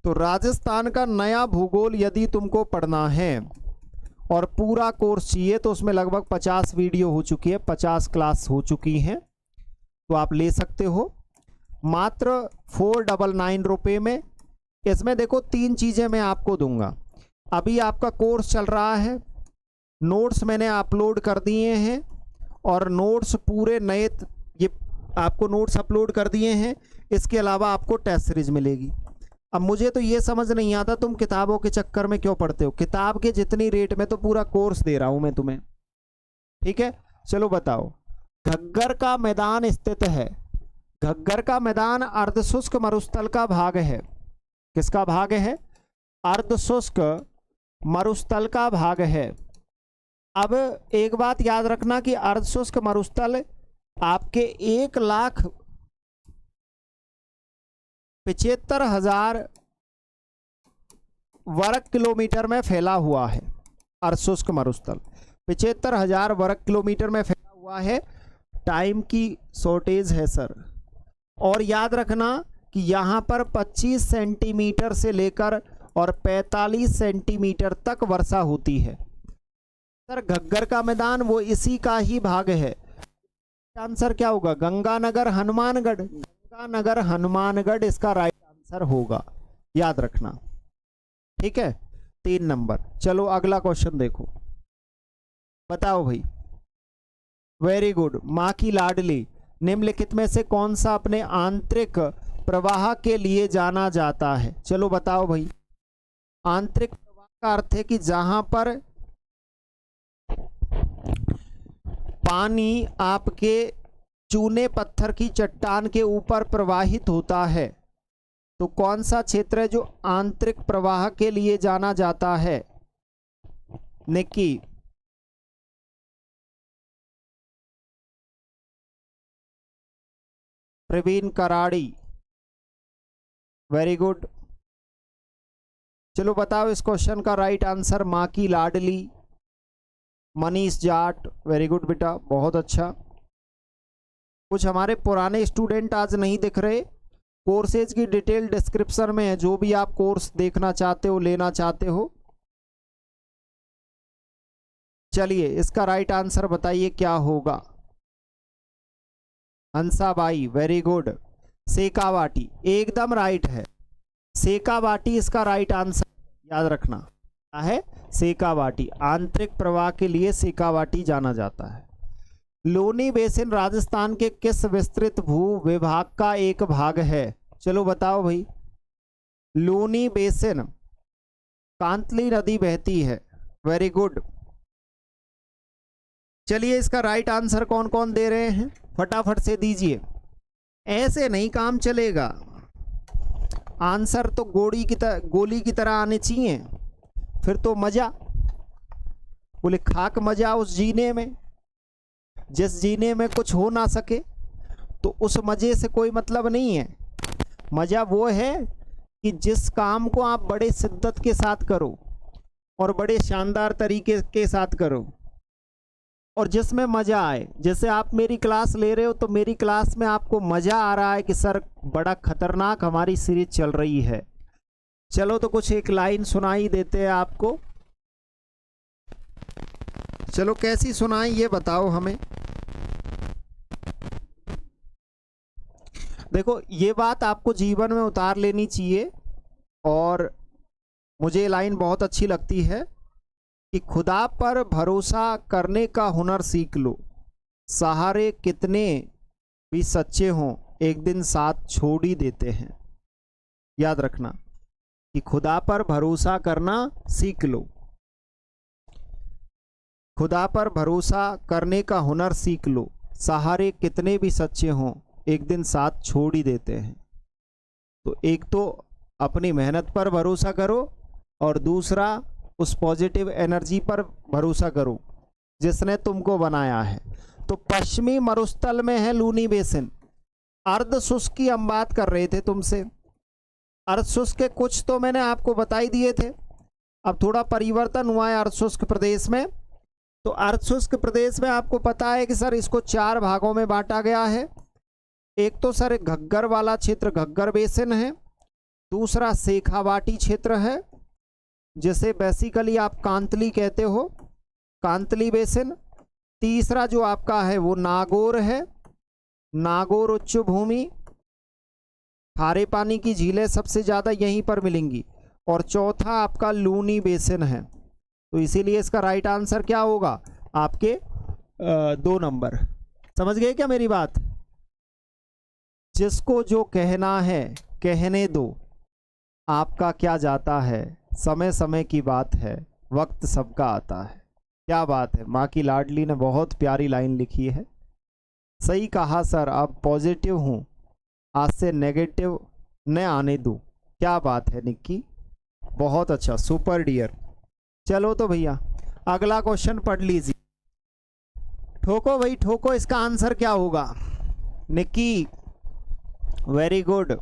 तो राजस्थान का नया भूगोल यदि तुमको पढ़ना है और पूरा कोर्स चाहिए तो उसमें लगभग 50 वीडियो हो चुकी है, 50 क्लास हो चुकी हैं, तो आप ले सकते हो मात्र 499 रुपये में। इसमें देखो 3 चीज़ें मैं आपको दूंगा। अभी आपका कोर्स चल रहा है, नोट्स मैंने अपलोड कर दिए हैं, और नोट्स पूरे नए, ये आपको नोट्स अपलोड कर दिए हैं। इसके अलावा आपको टेस्ट सीरीज मिलेगी। अब मुझे तो ये समझ नहीं आता तुम किताबों के चक्कर में क्यों पढ़ते हो। किताब के जितनी रेट में तो पूरा कोर्स दे रहा हूं मैं तुम्हें, ठीक है? चलो बताओ, घग्गर का मैदान स्थित है। घग्गर का मैदान अर्धशुष्क मरुस्थल का भाग है। किसका भाग है? अर्धशुष्क मरुस्थल का भाग है। अब एक बात याद रखना कि अर्धशुष्क मरुस्थल आपके 1,75,000 वर्ग किलोमीटर में फैला हुआ है। अर्धशुष्क मरुस्थल 75,000 वर्ग किलोमीटर में फैला हुआ है। टाइम की शॉर्टेज है सर। और याद रखना कि यहाँ पर 25 सेंटीमीटर से लेकर और 45 सेंटीमीटर तक वर्षा होती है। सर घग्गर का मैदान वो इसी का ही भाग है। आंसर क्या होगा? गंगानगर हनुमानगढ़। गंगानगर हनुमानगढ़ इसका राइट आंसर होगा, याद रखना। ठीक है, 3 नंबर। चलो अगला क्वेश्चन देखो, बताओ भाई। Very good. माँ की लाडली निम्नलिखित में से कौन सा अपने आंतरिक प्रवाह के लिए जाना जाता है? चलो बताओ भाई। आंतरिक प्रवाह का अर्थ है कि जहां पर पानी आपके चूने पत्थर की चट्टान के ऊपर प्रवाहित होता है, तो कौन सा क्षेत्र है जो आंतरिक प्रवाह के लिए जाना जाता है? Nikki, Praveen Karadi, very good. चलो बताओ इस क्वेश्चन का राइट आंसर। माँ की लाडली, मनीष जाट, वेरी गुड बेटा, बहुत अच्छा। कुछ हमारे पुराने स्टूडेंट आज नहीं दिख रहे। कोर्सेज की डिटेल डिस्क्रिप्शन में है, जो भी आप कोर्स देखना चाहते हो, लेना चाहते हो। चलिए इसका राइट आंसर बताइए क्या होगा। Hansabai, very good. शेखावाटी, एकदम राइट है। शेखावाटी इसका राइट आंसर, याद रखना क्या है? शेखावाटी। आंतरिक प्रवाह के लिए शेखावाटी जाना जाता है। लोनी बेसिन राजस्थान के किस विस्तृत भू विभाग का एक भाग है? चलो बताओ भाई। लोनी बेसिन, कांतली नदी बहती है, वेरी गुड। चलिए इसका राइट आंसर कौन कौन दे रहे हैं, फटाफट से दीजिए। ऐसे नहीं काम चलेगा। आंसर तो गोली की तरह आने चाहिए, फिर तो मजा। बोले खाक मजा उस जीने में, जिस जीने में कुछ हो ना सके, तो उस मजे से कोई मतलब नहीं है। मजा वो है कि जिस काम को आप बड़े शिद्दत के साथ करो और बड़े शानदार तरीके के साथ करो, और जिसमें मज़ा आए। जैसे आप मेरी क्लास ले रहे हो, तो मेरी क्लास में आपको मज़ा आ रहा है कि सर बड़ा खतरनाक हमारी सीरीज चल रही है। चलो तो कुछ एक लाइन सुनाई देते हैं आपको। चलो कैसी सुनाई ये बताओ हमें। देखो ये बात आपको जीवन में उतार लेनी चाहिए, और मुझे लाइन बहुत अच्छी लगती है कि खुदा पर भरोसा करने का हुनर सीख लो, सहारे कितने भी सच्चे हों एक दिन साथ छोड़ ही देते हैं। याद रखना कि खुदा पर भरोसा करना सीख लो, खुदा पर भरोसा करने का हुनर सीख लो, सहारे कितने भी सच्चे हों एक दिन साथ छोड़ ही देते हैं। तो एक तो अपनी मेहनत पर भरोसा करो, और दूसरा उस पॉजिटिव एनर्जी पर भरोसा करो जिसने तुमको बनाया है। तो पश्चिमी मरुस्थल में है लूनी बेसिन। अर्ध शुष्क की हम बात कर रहे थे तुमसे। अर्ध शुष्क के कुछ तो मैंने आपको बता ही दिए थे, अब थोड़ा परिवर्तन हुआ है अर्ध शुष्क प्रदेश में। तो अर्ध शुष्क प्रदेश में आपको पता है कि सर इसको 4 भागों में बांटा गया है। एक तो सर घग्गर वाला क्षेत्र घग्गर बेसिन है, दूसरा शेखावाटी क्षेत्र है जिसे बेसिकली आप कांतली कहते हो, कांतली बेसिन। तीसरा जो आपका है वो नागौर है, नागौर उच्च भूमि, खारे पानी की झीलें सबसे ज़्यादा यहीं पर मिलेंगी। और चौथा आपका लूनी बेसिन है। तो इसीलिए इसका राइट आंसर क्या होगा आपके 2 नंबर। समझ गए क्या मेरी बात? जिसको जो कहना है कहने दो, आपका क्या जाता है, समय समय की बात है, वक्त सबका आता है। क्या बात है, माँ की लाडली ने बहुत प्यारी लाइन लिखी है। सही कहा सर, अब पॉजिटिव हूँ, आज से नेगेटिव न आने दूँ। क्या बात है निक्की, बहुत अच्छा, सुपर डियर। चलो तो भैया अगला क्वेश्चन पढ़ लीजिए। ठोको भाई ठोको, इसका आंसर क्या होगा? Nikki very good.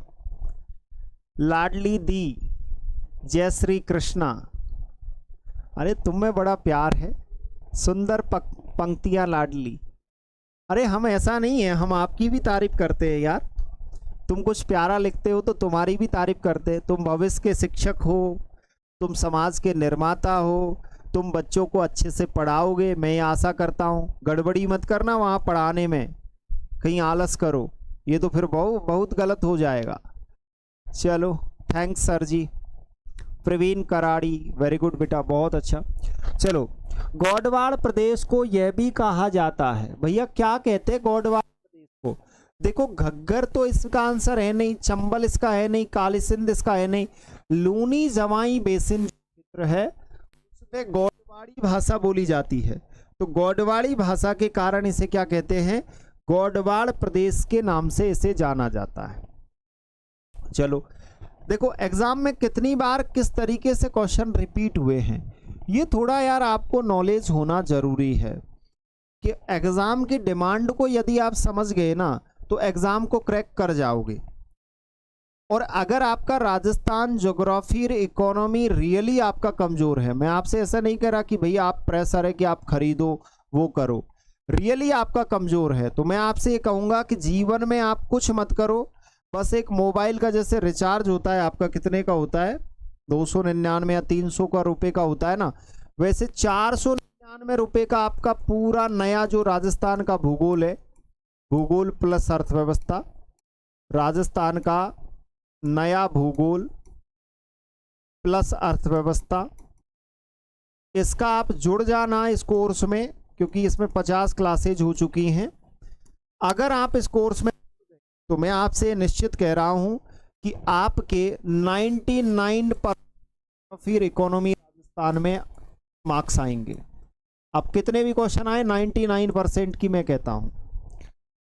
लाडली दी, जय श्री कृष्णा। अरे तुम में बड़ा प्यार है, सुंदर पंक्तियां लाडली। अरे हम ऐसा नहीं है, हम आपकी भी तारीफ करते हैं यार। तुम कुछ प्यारा लिखते हो तो तुम्हारी भी तारीफ करते हैं। तुम भविष्य के शिक्षक हो, तुम समाज के निर्माता हो, तुम बच्चों को अच्छे से पढ़ाओगे, मैं ये आशा करता हूँ। गड़बड़ी मत करना वहाँ पढ़ाने में, कहीं आलस करो, ये तो फिर बहुत गलत हो जाएगा। चलो थैंक्स सर जी। प्रवीण कराड़ी वेरी गुड बेटा, बहुत अच्छा। चलो, गौडवाड़ प्रदेश को यह भी कहा जाता है, भैया क्या कहते हैं गौडवाड़ प्रदेश को? देखो घग्गर तो इसका आंसर है नहीं, चंबल इसका है नहीं, काली सिंध इसका है नहीं। लूनी जवाई बेसिन क्षेत्र है, उसमें गौडवाड़ी भाषा बोली जाती है, तो गौडवाड़ी भाषा के कारण इसे क्या कहते हैं? गौडवाड़ प्रदेश के नाम से इसे जाना जाता है। चलो देखो एग्जाम में कितनी बार किस तरीके से क्वेश्चन रिपीट हुए हैं, ये थोड़ा यार आपको नॉलेज होना जरूरी है कि एग्जाम की डिमांड को यदि आप समझ गए ना तो एग्जाम को क्रैक कर जाओगे। और अगर आपका राजस्थान ज्योग्राफी इकोनॉमी रियली आपका कमजोर है, मैं आपसे ऐसा नहीं कह रहा कि भैया आप प्रेशर है कि आप खरीदो वो करो, रियली आपका कमजोर है तो मैं आपसे ये कहूँगा कि जीवन में आप कुछ मत करो, बस एक मोबाइल का जैसे रिचार्ज होता है आपका कितने का होता है, 299 या 300 का रुपए का होता है ना, वैसे 499 रुपए का आपका पूरा नया जो राजस्थान का भूगोल है, भूगोल प्लस अर्थव्यवस्था, राजस्थान का नया भूगोल प्लस अर्थव्यवस्था, इसका आप जुड़ जाना इस कोर्स में, क्योंकि इसमें 50 क्लासेज हो चुकी हैं। अगर आप इस कोर्स में तो मैं आपसे निश्चित कह रहा हूं कि आपके 99% फिर इकोनॉमी राजस्थान में मार्क्स आएंगे। अब कितने भी क्वेश्चन आए 99% की मैं कहता हूं,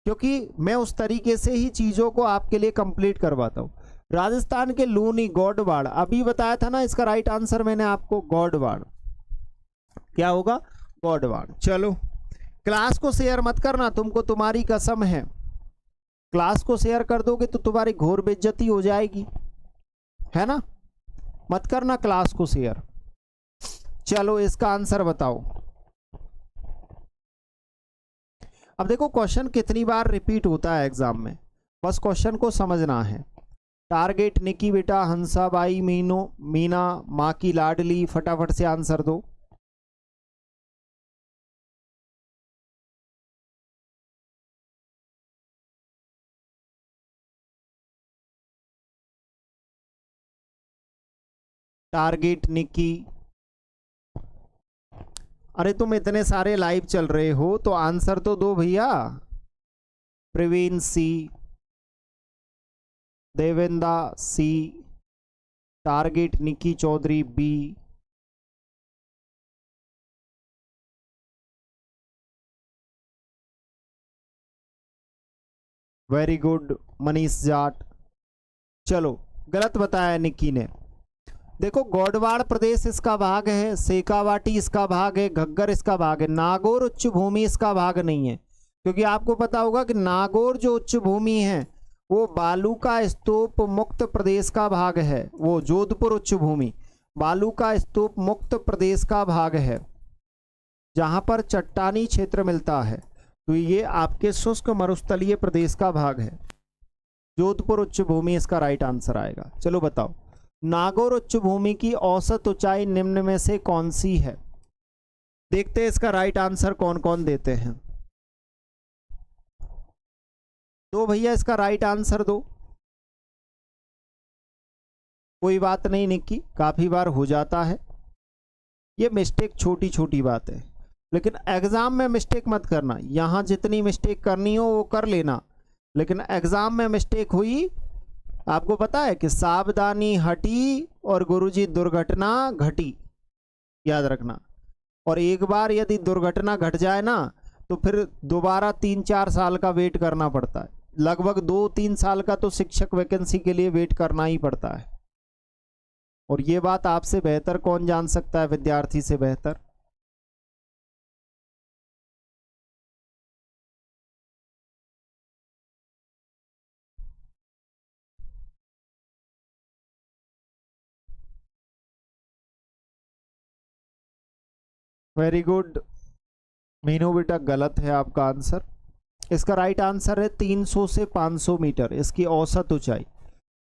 क्योंकि मैं उस तरीके से ही चीज़ों को आपके लिए कंप्लीट करवाता हूं। राजस्थान के लूनी गौडवाड़ अभी बताया था ना, इसका राइट आंसर मैंने आपको गौडवाड़, क्या होगा? गौडवाड़। चलो क्लास को शेयर मत करना, तुमको तुम्हारी कसम है, क्लास को शेयर कर दोगे तो तुम्हारी घोर बेइज्जती हो जाएगी, है ना? मत करना क्लास को शेयर। चलो इसका आंसर बताओ। अब देखो क्वेश्चन कितनी बार रिपीट होता है एग्जाम में, बस क्वेश्चन को समझना है। टारगेट निकी बेटा, हंसाबाई, मीना, माँ की लाडली, फटाफट से आंसर दो। टारगेट निकी, अरे तुम इतने सारे लाइव चल रहे हो तो आंसर तो दो भैया। Praveen C, Devenda C, target Nikki Chaudhary B, very good Manish Jat. चलो गलत बताया निक्की ने। देखो गौडवाड़ प्रदेश इसका भाग है, सेकावाटी इसका भाग है, घग्गर इसका भाग है, नागौर उच्च भूमि इसका भाग नहीं है, क्योंकि आपको पता होगा कि नागौर जो उच्च भूमि है वो बालू का स्तूप मुक्त प्रदेश का भाग है, वो जोधपुर उच्च भूमि बालू का स्तूप मुक्त प्रदेश का भाग है, जहां पर चट्टानी क्षेत्र मिलता है, तो ये आपके शुष्क मरुस्थलीय प्रदेश का भाग है। जोधपुर उच्च भूमि इसका राइट आंसर आएगा। चलो बताओ, नागौर उच्च भूमि की औसत ऊंचाई निम्न में से कौन सी है? देखते हैं इसका राइट आंसर कौन कौन देते हैं। दो भैया इसका राइट आंसर दो। कोई बात नहीं निक्की, काफी बार हो जाता है ये मिस्टेक, छोटी छोटी बात है, लेकिन एग्जाम में मिस्टेक मत करना। यहां जितनी मिस्टेक करनी हो वो कर लेना, लेकिन एग्जाम में मिस्टेक हुई, आपको पता है कि सावधानी हटी और गुरुजी दुर्घटना घटी, याद रखना। और एक बार यदि दुर्घटना घट जाए ना तो फिर दोबारा 3-4 साल का वेट करना पड़ता है, लगभग 2-3 साल का तो शिक्षक वैकेंसी के लिए वेट करना ही पड़ता है। और ये बात आपसे बेहतर कौन जान सकता है, विद्यार्थी से बेहतर? वेरी गुड मीनू बेटा, गलत है आपका आंसर। इसका राइट आंसर है 300 से 500 मीटर इसकी औसत ऊंचाई।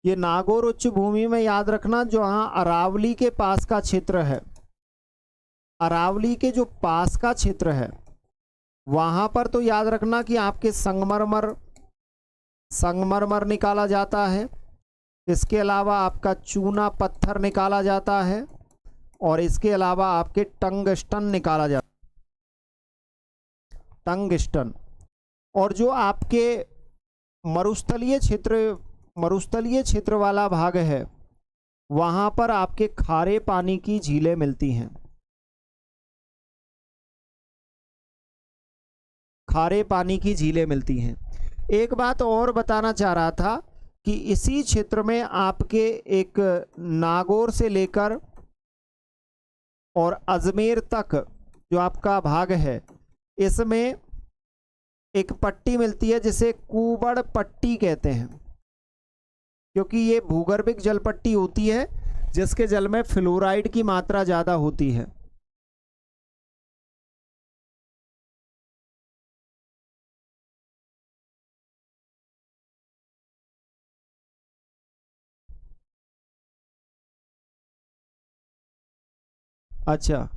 ये नागौर उच्च भूमि में याद रखना, जो हाँ अरावली के पास का क्षेत्र है, अरावली के जो पास का क्षेत्र है वहां पर तो याद रखना कि आपके संगमरमर निकाला जाता है। इसके अलावा आपका चूना पत्थर निकाला जाता है और इसके अलावा आपके टंगस्टन निकाला जाता है, टंगस्टन। और जो आपके मरुस्थलीय क्षेत्र वाला भाग है वहां पर आपके खारे पानी की झीलें मिलती हैं, खारे पानी की झीलें मिलती हैं। एक बात और बताना चाह रहा था कि इसी क्षेत्र में आपके एक नागौर से लेकर और अजमेर तक जो आपका भाग है इसमें एक पट्टी मिलती है जिसे कुबड़ पट्टी कहते हैं, क्योंकि ये भूगर्भिक जल पट्टी होती है जिसके जल में फ्लोराइड की मात्रा ज़्यादा होती है। अच्छा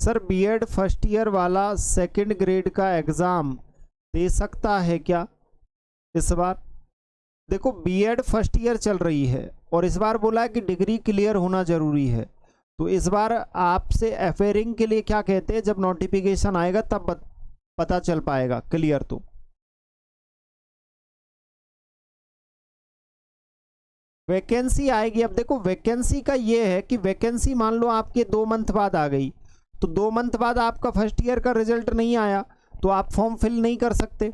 सर, बीएड फर्स्ट ईयर वाला सेकंड ग्रेड का एग्ज़ाम दे सकता है क्या इस बार? देखो बीएड फर्स्ट ईयर चल रही है और इस बार बोला है कि डिग्री क्लियर होना ज़रूरी है, तो इस बार आपसे अफेयरिंग के लिए क्या कहते हैं, जब नोटिफिकेशन आएगा तब पता चल पाएगा क्लियर। तो वैकेंसी आएगी। अब देखो वैकेंसी का ये है कि वैकेंसी मान लो आपके 2 मंथ बाद आ गई, तो 2 मंथ बाद आपका फर्स्ट ईयर का रिजल्ट नहीं आया तो आप फॉर्म फिल नहीं कर सकते,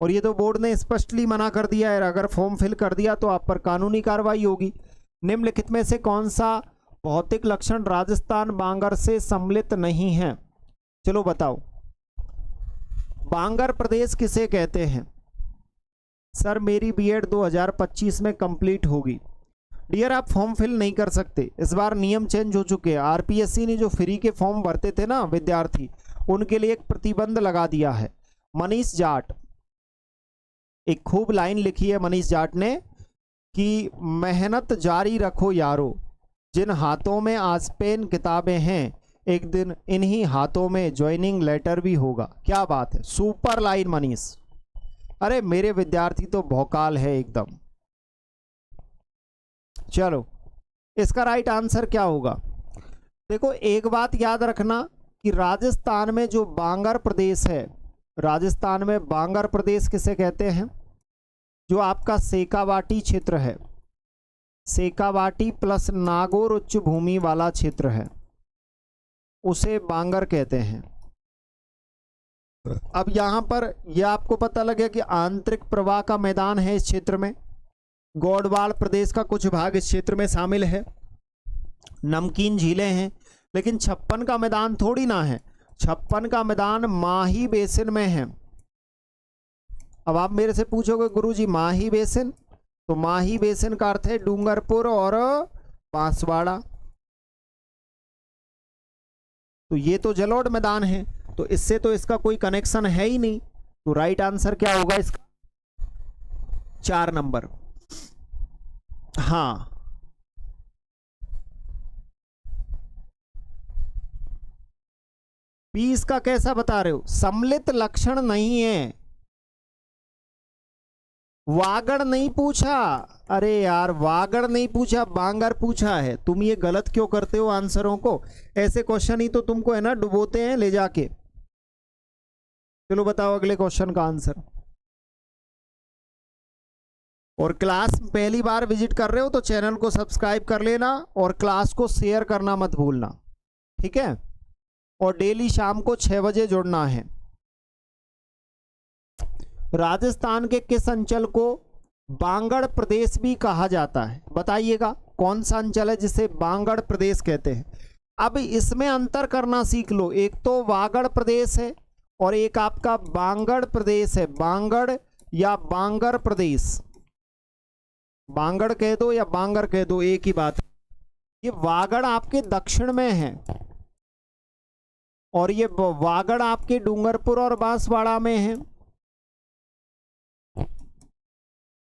और ये तो बोर्ड ने स्पष्टली मना कर दिया है, अगर फॉर्म फिल कर दिया तो आप पर कानूनी कार्रवाई होगी। निम्नलिखित में से कौन सा भौतिक लक्षण राजस्थान बांगर से सम्मिलित नहीं है? चलो बताओ, बांगर प्रदेश किसे कहते हैं? सर मेरी बीएड 2025 में कंप्लीट होगी। डियर आप फॉर्म फिल नहीं कर सकते, इस बार नियम चेंज हो चुके हैं। आरपीएससी ने जो फ्री के फॉर्म भरते थे ना विद्यार्थी, उनके लिए एक प्रतिबंध लगा दिया है। मनीष जाट, एक खूब लाइन लिखी है मनीष जाट ने कि मेहनत जारी रखो यारो, जिन हाथों में आज पेन किताबें हैं, एक दिन इन्हीं हाथों में ज्वाइनिंग लेटर भी होगा। क्या बात है, सुपर लाइन मनीष। अरे मेरे विद्यार्थी तो भौकाल है एकदम। चलो इसका राइट आंसर क्या होगा? देखो एक बात याद रखना कि राजस्थान में जो बांगर प्रदेश है, राजस्थान में बांगर प्रदेश किसे कहते हैं? जो आपका सेकावाटी क्षेत्र है, सेकावाटी प्लस नागौर उच्च भूमि वाला क्षेत्र है, उसे बांगर कहते हैं। अब यहां पर यह आपको पता लगे कि आंतरिक प्रवाह का मैदान है इस क्षेत्र में, गौड़वाल प्रदेश का कुछ भाग इस क्षेत्र में शामिल है, नमकीन झीलें हैं, लेकिन 56 का मैदान थोड़ी ना है, 56 का मैदान माही बेसिन में है। अब आप मेरे से पूछोगे गुरुजी माही बेसिन, तो माही बेसिन का अर्थ है डूंगरपुर और बांसवाड़ा, तो ये तो जलोढ़ मैदान है, तो इससे तो इसका कोई कनेक्शन है ही नहीं। तो राइट आंसर क्या होगा इसका? 4 नंबर। हाँ बी इसका कैसा बता रहे हो? सम्मिलित लक्षण नहीं है। वागड़ नहीं पूछा, अरे यार वागड़ नहीं पूछा, बांगर पूछा है। तुम ये गलत क्यों करते हो आंसरों को? ऐसे क्वेश्चन ही तो तुमको है ना डुबोते हैं ले जाके। चलो बताओ अगले क्वेश्चन का आंसर। और क्लास पहली बार विजिट कर रहे हो तो चैनल को सब्सक्राइब कर लेना और क्लास को शेयर करना मत भूलना, ठीक है? और डेली शाम को 6 बजे जुड़ना है। राजस्थान के किस अंचल को बांगड़ प्रदेश भी कहा जाता है? बताइएगा। कौन सा अंचल है जिसे बांगड़ प्रदेश कहते हैं। अब इसमें अंतर करना सीख लो, एक तो वागड़ प्रदेश है और एक आपका बांगड़ प्रदेश है। बांगड़ या बांगर प्रदेश, बांगड़ कह दो या बांगर कह दो, एक ही बात है। ये वागड़ आपके दक्षिण में है और ये वागड़ आपके डूंगरपुर और बांसवाड़ा में है।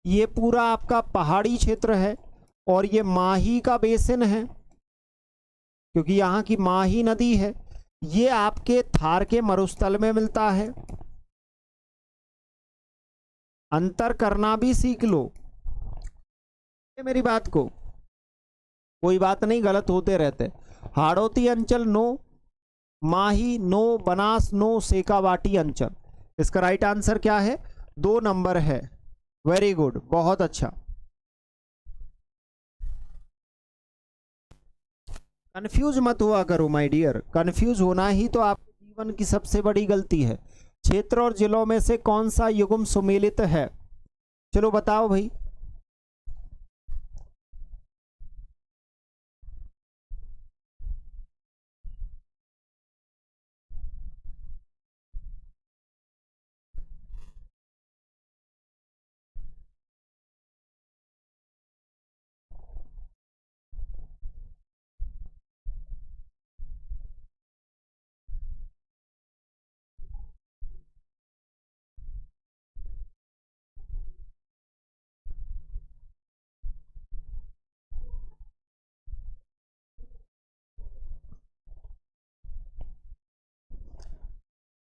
ये पूरा आपका पहाड़ी क्षेत्र है और ये माही का बेसिन है क्योंकि यहाँ की माही नदी है। ये आपके थार के मरुस्थल में मिलता है। अंतर करना भी सीख लो मेरी बात को, कोई बात नहीं, गलत होते रहते। हाड़ौती अंचल नो, माही नो, बनास नो, शेखावाटी अंचल। इसका राइट आंसर क्या है? 2 नंबर है। वेरी गुड, बहुत अच्छा। कंफ्यूज मत हुआ करो माय डियर, कंफ्यूज होना ही तो आपके जीवन की सबसे बड़ी गलती है। क्षेत्र और जिलों में से कौन सा युग्म सुमेलित है? चलो बताओ भाई।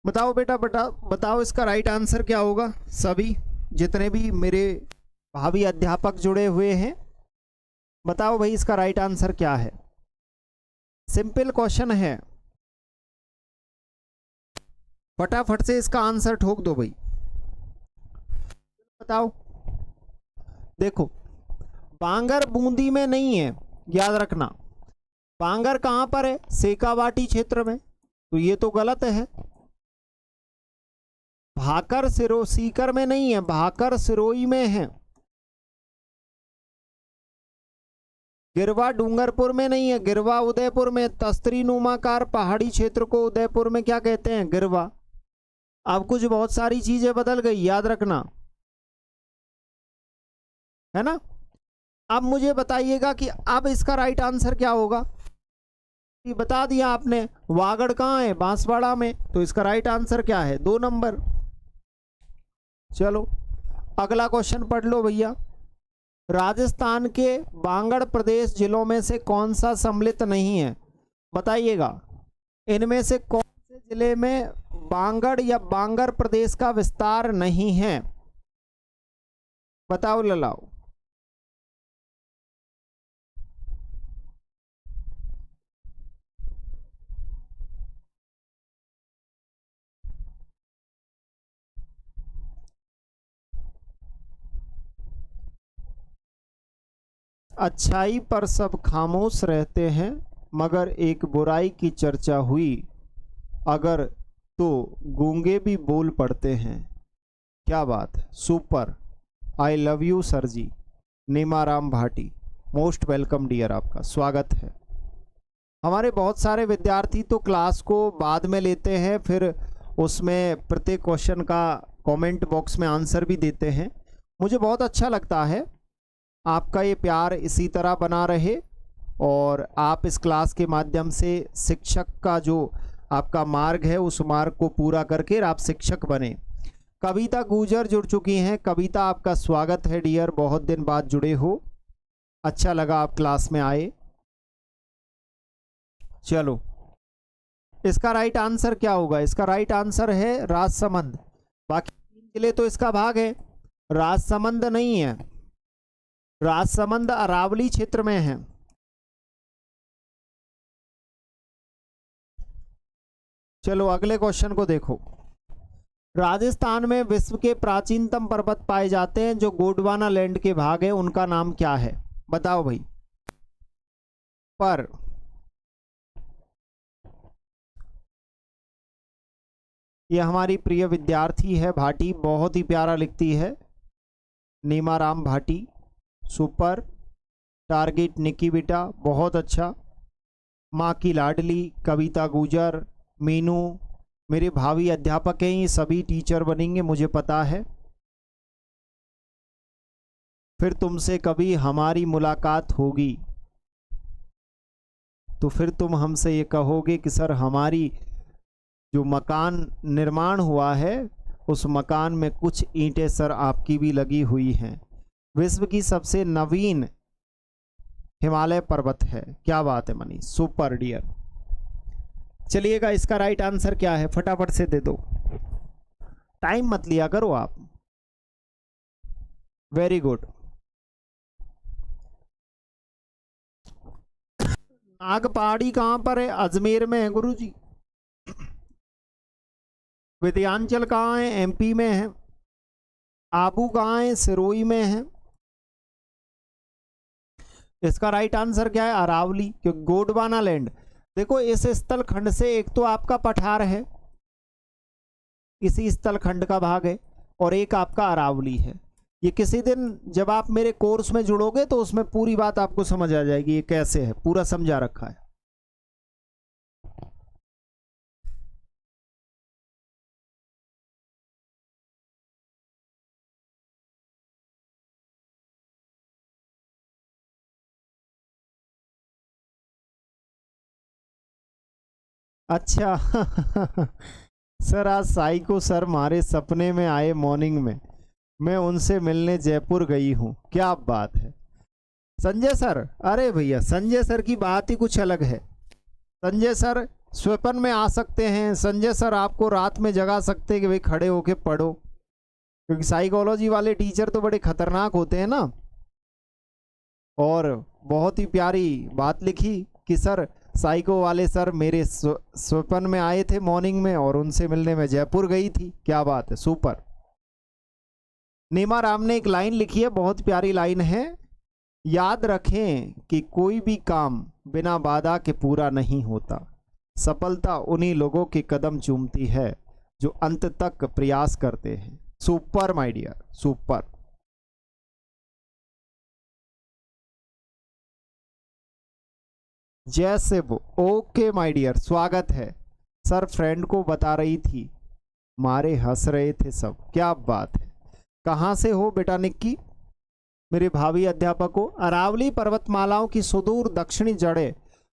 बताओ बेटा, बताओ इसका राइट आंसर क्या होगा। सभी जितने भी मेरे भावी अध्यापक जुड़े हुए हैं, बताओ भाई इसका राइट आंसर क्या है। सिंपल क्वेश्चन है, फटाफट से इसका आंसर ठोक दो भाई। बताओ। देखो, बांगर बूंदी में नहीं है, याद रखना। बांगर कहां पर है? शेखावाटी क्षेत्र में, तो ये तो गलत है। भाकर सीकर में नहीं है, भाकर सिरोही में है। गिरवा डूंगरपुर में नहीं है, गिरवा उदयपुर में। तस्त्री नुमाकार पहाड़ी क्षेत्र को उदयपुर में क्या कहते हैं? गिरवा। अब कुछ बहुत सारी चीजें बदल गई, याद रखना, है ना। अब मुझे बताइएगा कि अब इसका राइट आंसर क्या होगा। ये बता दिया आपने, वागड़ कहाँ है? बांसवाड़ा में, तो इसका राइट आंसर क्या है? 2 नंबर। चलो अगला क्वेश्चन पढ़ लो भैया। राजस्थान के बांगड़ प्रदेश जिलों में से कौन सा सम्मिलित नहीं है? बताइएगा, इनमें से कौन से जिले में बांगड़ या बांगर प्रदेश का विस्तार नहीं है? बताओ ललाओ। अच्छाई पर सब खामोश रहते हैं, मगर एक बुराई की चर्चा हुई अगर तो गूंगे भी बोल पड़ते हैं। क्या बात है, super. I love you sir ji. Nimaram Bhati, most welcome dear, आपका स्वागत है। हमारे बहुत सारे विद्यार्थी तो क्लास को बाद में लेते हैं, फिर उसमें प्रत्येक क्वेश्चन का कमेंट बॉक्स में आंसर भी देते हैं। मुझे बहुत अच्छा लगता है, आपका ये प्यार इसी तरह बना रहे और आप इस क्लास के माध्यम से शिक्षक का जो आपका मार्ग है उस मार्ग को पूरा करके आप शिक्षक बने। कविता गुजर जुड़ चुकी हैं। कविता, आपका स्वागत है डियर, बहुत दिन बाद जुड़े हो, अच्छा लगा आप क्लास में आए। चलो इसका राइट आंसर क्या होगा? इसका राइट आंसर है राजसमंद। बाकी 3 जिले तो इसका भाग है, राजसमंद नहीं है। राजसमंद अरावली क्षेत्र में है। चलो अगले क्वेश्चन को देखो। राजस्थान में विश्व के प्राचीनतम पर्वत पाए जाते हैं जो गोंडवाना लैंड के भाग है, उनका नाम क्या है? बताओ भाई। पर ये हमारी प्रिय विद्यार्थी है भाटी, बहुत ही प्यारा लिखती है, नीमाराम भाटी, सुपर। टारगेट निकी बेटा, बहुत अच्छा। माँ की लाडली कविता गुजर, मीनू, मेरे भावी अध्यापक हैं, ये सभी टीचर बनेंगे मुझे पता है। फिर तुमसे कभी हमारी मुलाकात होगी तो फिर तुम हमसे ये कहोगे कि सर हमारी जो मकान निर्माण हुआ है उस मकान में कुछ ईंटें सर आपकी भी लगी हुई हैं। विश्व की सबसे नवीन हिमालय पर्वत है। क्या बात है मनीष, सुपर डियर। चलिएगा इसका राइट आंसर क्या है, फटाफट से दे दो, टाइम मत लिया करो आप। Very good. नागपहाड़ी कहां पर है? अजमेर में है गुरुजी। विंध्याचल कहाँ है? एमपी में है। आबू कहाँ है? सिरोही में है। इसका राइट आंसर क्या है? अरावली, क्योंकि गोंडवाना लैंड। देखो इस स्थल खंड से एक तो आपका पठार है, इसी स्थल खंड का भाग है, और एक आपका अरावली है। ये किसी दिन जब आप मेरे कोर्स में जुड़ोगे तो उसमें पूरी बात आपको समझ आ जाएगी, ये कैसे है, पूरा समझा रखा है। अच्छा सर आज साई को सर हमारे सपने में आए मॉर्निंग में, मैं उनसे मिलने जयपुर गई हूँ। क्या बात है संजय सर। अरे भैया संजय सर की बात ही कुछ अलग है। संजय सर स्वप्न में आ सकते हैं, संजय सर आपको रात में जगा सकते हैं कि भाई खड़े होके पढ़ो, क्योंकि साइकोलॉजी वाले टीचर तो बड़े खतरनाक होते हैं ना। और बहुत ही प्यारी बात लिखी कि सर साइको वाले सर मेरे स्वप्न में आए थे मॉर्निंग में और उनसे मिलने में जयपुर गई थी। क्या बात है, सुपर। नीमा राम ने एक लाइन लिखी है, बहुत प्यारी लाइन है, याद रखें कि कोई भी काम बिना बाधा के पूरा नहीं होता, सफलता उन्हीं लोगों के कदम चूमती है जो अंत तक प्रयास करते हैं। Super my dear, super. जैसे वो ओके माय डियर, स्वागत है। सर फ्रेंड को बता रही थी, मारे हंस रहे थे सब। क्या बात है। कहाँ से हो बेटा निक्की? मेरे भावी अध्यापक को। अरावली पर्वतमालाओं की सुदूर दक्षिणी जड़ें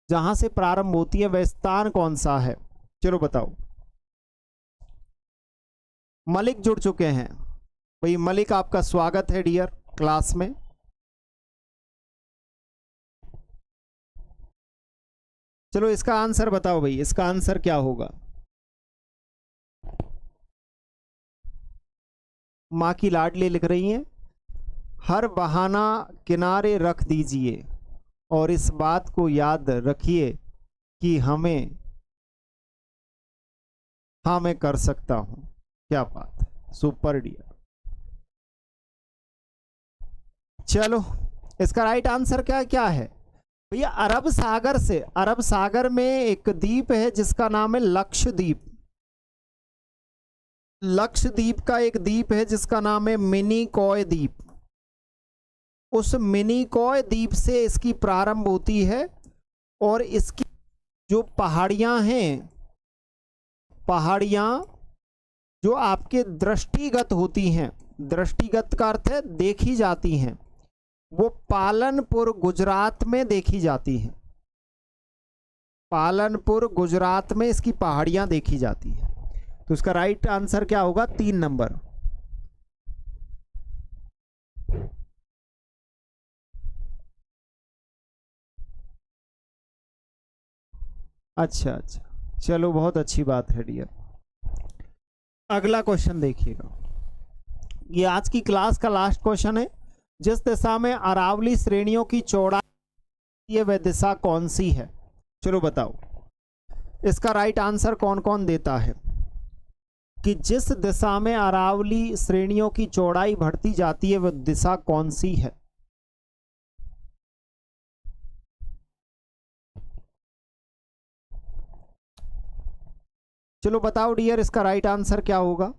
जहां से प्रारंभ होती है वह स्थान कौन सा है? चलो बताओ। मलिक जुड़ चुके हैं भाई, मलिक आपका स्वागत है डियर क्लास में। चलो इसका आंसर बताओ भाई, इसका आंसर क्या होगा? माँ की लाडली लिख रही हैं, हर बहाना किनारे रख दीजिए और इस बात को याद रखिए कि हाँ मैं कर सकता हूं। क्या बात है, सुपर डियर। चलो इसका राइट आंसर क्या क्या है भैया? अरब सागर से, अरब सागर में एक द्वीप है जिसका नाम है लक्षद्वीप। लक्षद्वीप का एक द्वीप है जिसका नाम है मिनिकॉय द्वीप। उस मिनिकॉय द्वीप से इसकी प्रारंभ होती है और इसकी जो पहाड़ियां हैं, पहाड़ियां जो आपके दृष्टिगत होती हैं, दृष्टिगत का अर्थ है देखी जाती हैं, वो पालनपुर गुजरात में देखी जाती हैं। पालनपुर गुजरात में इसकी पहाड़ियां देखी जाती हैं। तो इसका राइट आंसर क्या होगा? 3 नंबर। अच्छा अच्छा, चलो बहुत अच्छी बात है डियर। अगला क्वेश्चन देखिएगा, ये आज की क्लास का लास्ट क्वेश्चन है। जिस दिशा में अरावली श्रेणियों की चौड़ाई है वह दिशा कौन सी है? चलो बताओ। इसका राइट आंसर कौन कौन देता है कि जिस दिशा में अरावली श्रेणियों की चौड़ाई बढ़ती जाती है वह दिशा कौन सी है? चलो बताओ डियर, इसका राइट आंसर क्या होगा?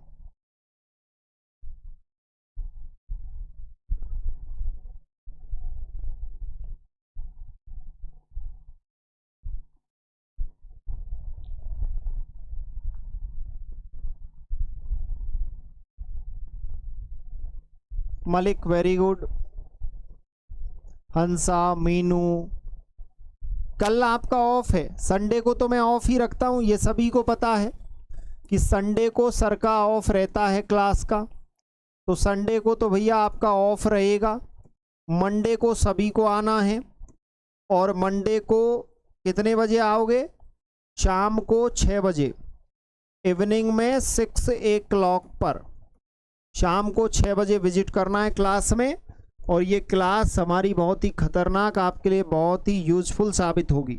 मलिक वेरी गुड, हंसा, मीनू, कल आपका ऑफ है, संडे को तो मैं ऑफ ही रखता हूँ, ये सभी को पता है कि संडे को सर का ऑफ रहता है क्लास का, तो संडे को तो भैया आपका ऑफ रहेगा। मंडे को सभी को आना है, और मंडे को कितने बजे आओगे? शाम को 6 बजे, इवनिंग में 6 o'clock पर, शाम को 6 बजे विजिट करना है क्लास में। और ये क्लास हमारी बहुत ही खतरनाक, आपके लिए बहुत ही यूजफुल साबित होगी।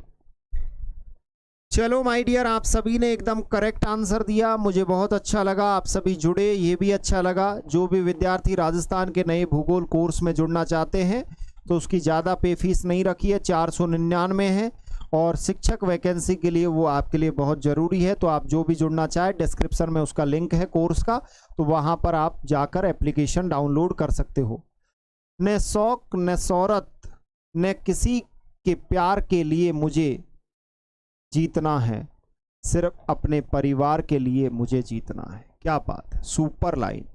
चलो माय डियर, आप सभी ने एकदम करेक्ट आंसर दिया, मुझे बहुत अच्छा लगा, आप सभी जुड़े, ये भी अच्छा लगा। जो भी विद्यार्थी राजस्थान के नए भूगोल कोर्स में जुड़ना चाहते हैं तो उसकी ज़्यादा पे फीस नहीं रखी है, 499 है, और शिक्षक वैकेंसी के लिए वो आपके लिए बहुत ज़रूरी है। तो आप जो भी जुड़ना चाहे, डिस्क्रिप्शन में उसका लिंक है कोर्स का, तो वहाँ पर आप जाकर एप्लीकेशन डाउनलोड कर सकते हो। न शौक न शोहरत न किसी के प्यार के लिए मुझे जीतना है, सिर्फ अपने परिवार के लिए मुझे जीतना है। क्या बात है, super line.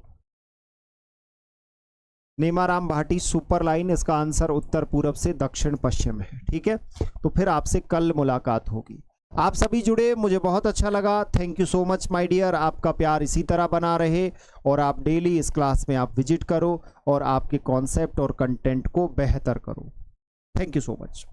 Nemaram Bhati, super line. इसका आंसर उत्तर पूर्व से दक्षिण पश्चिम है। ठीक है, तो फिर आपसे कल मुलाकात होगी। आप सभी जुड़े, मुझे बहुत अच्छा लगा। Thank you so much my dear. आपका प्यार इसी तरह बना रहे, और आप डेली इस क्लास में आप विजिट करो और आपके कॉन्सेप्ट और कंटेंट को बेहतर करो। Thank you so much.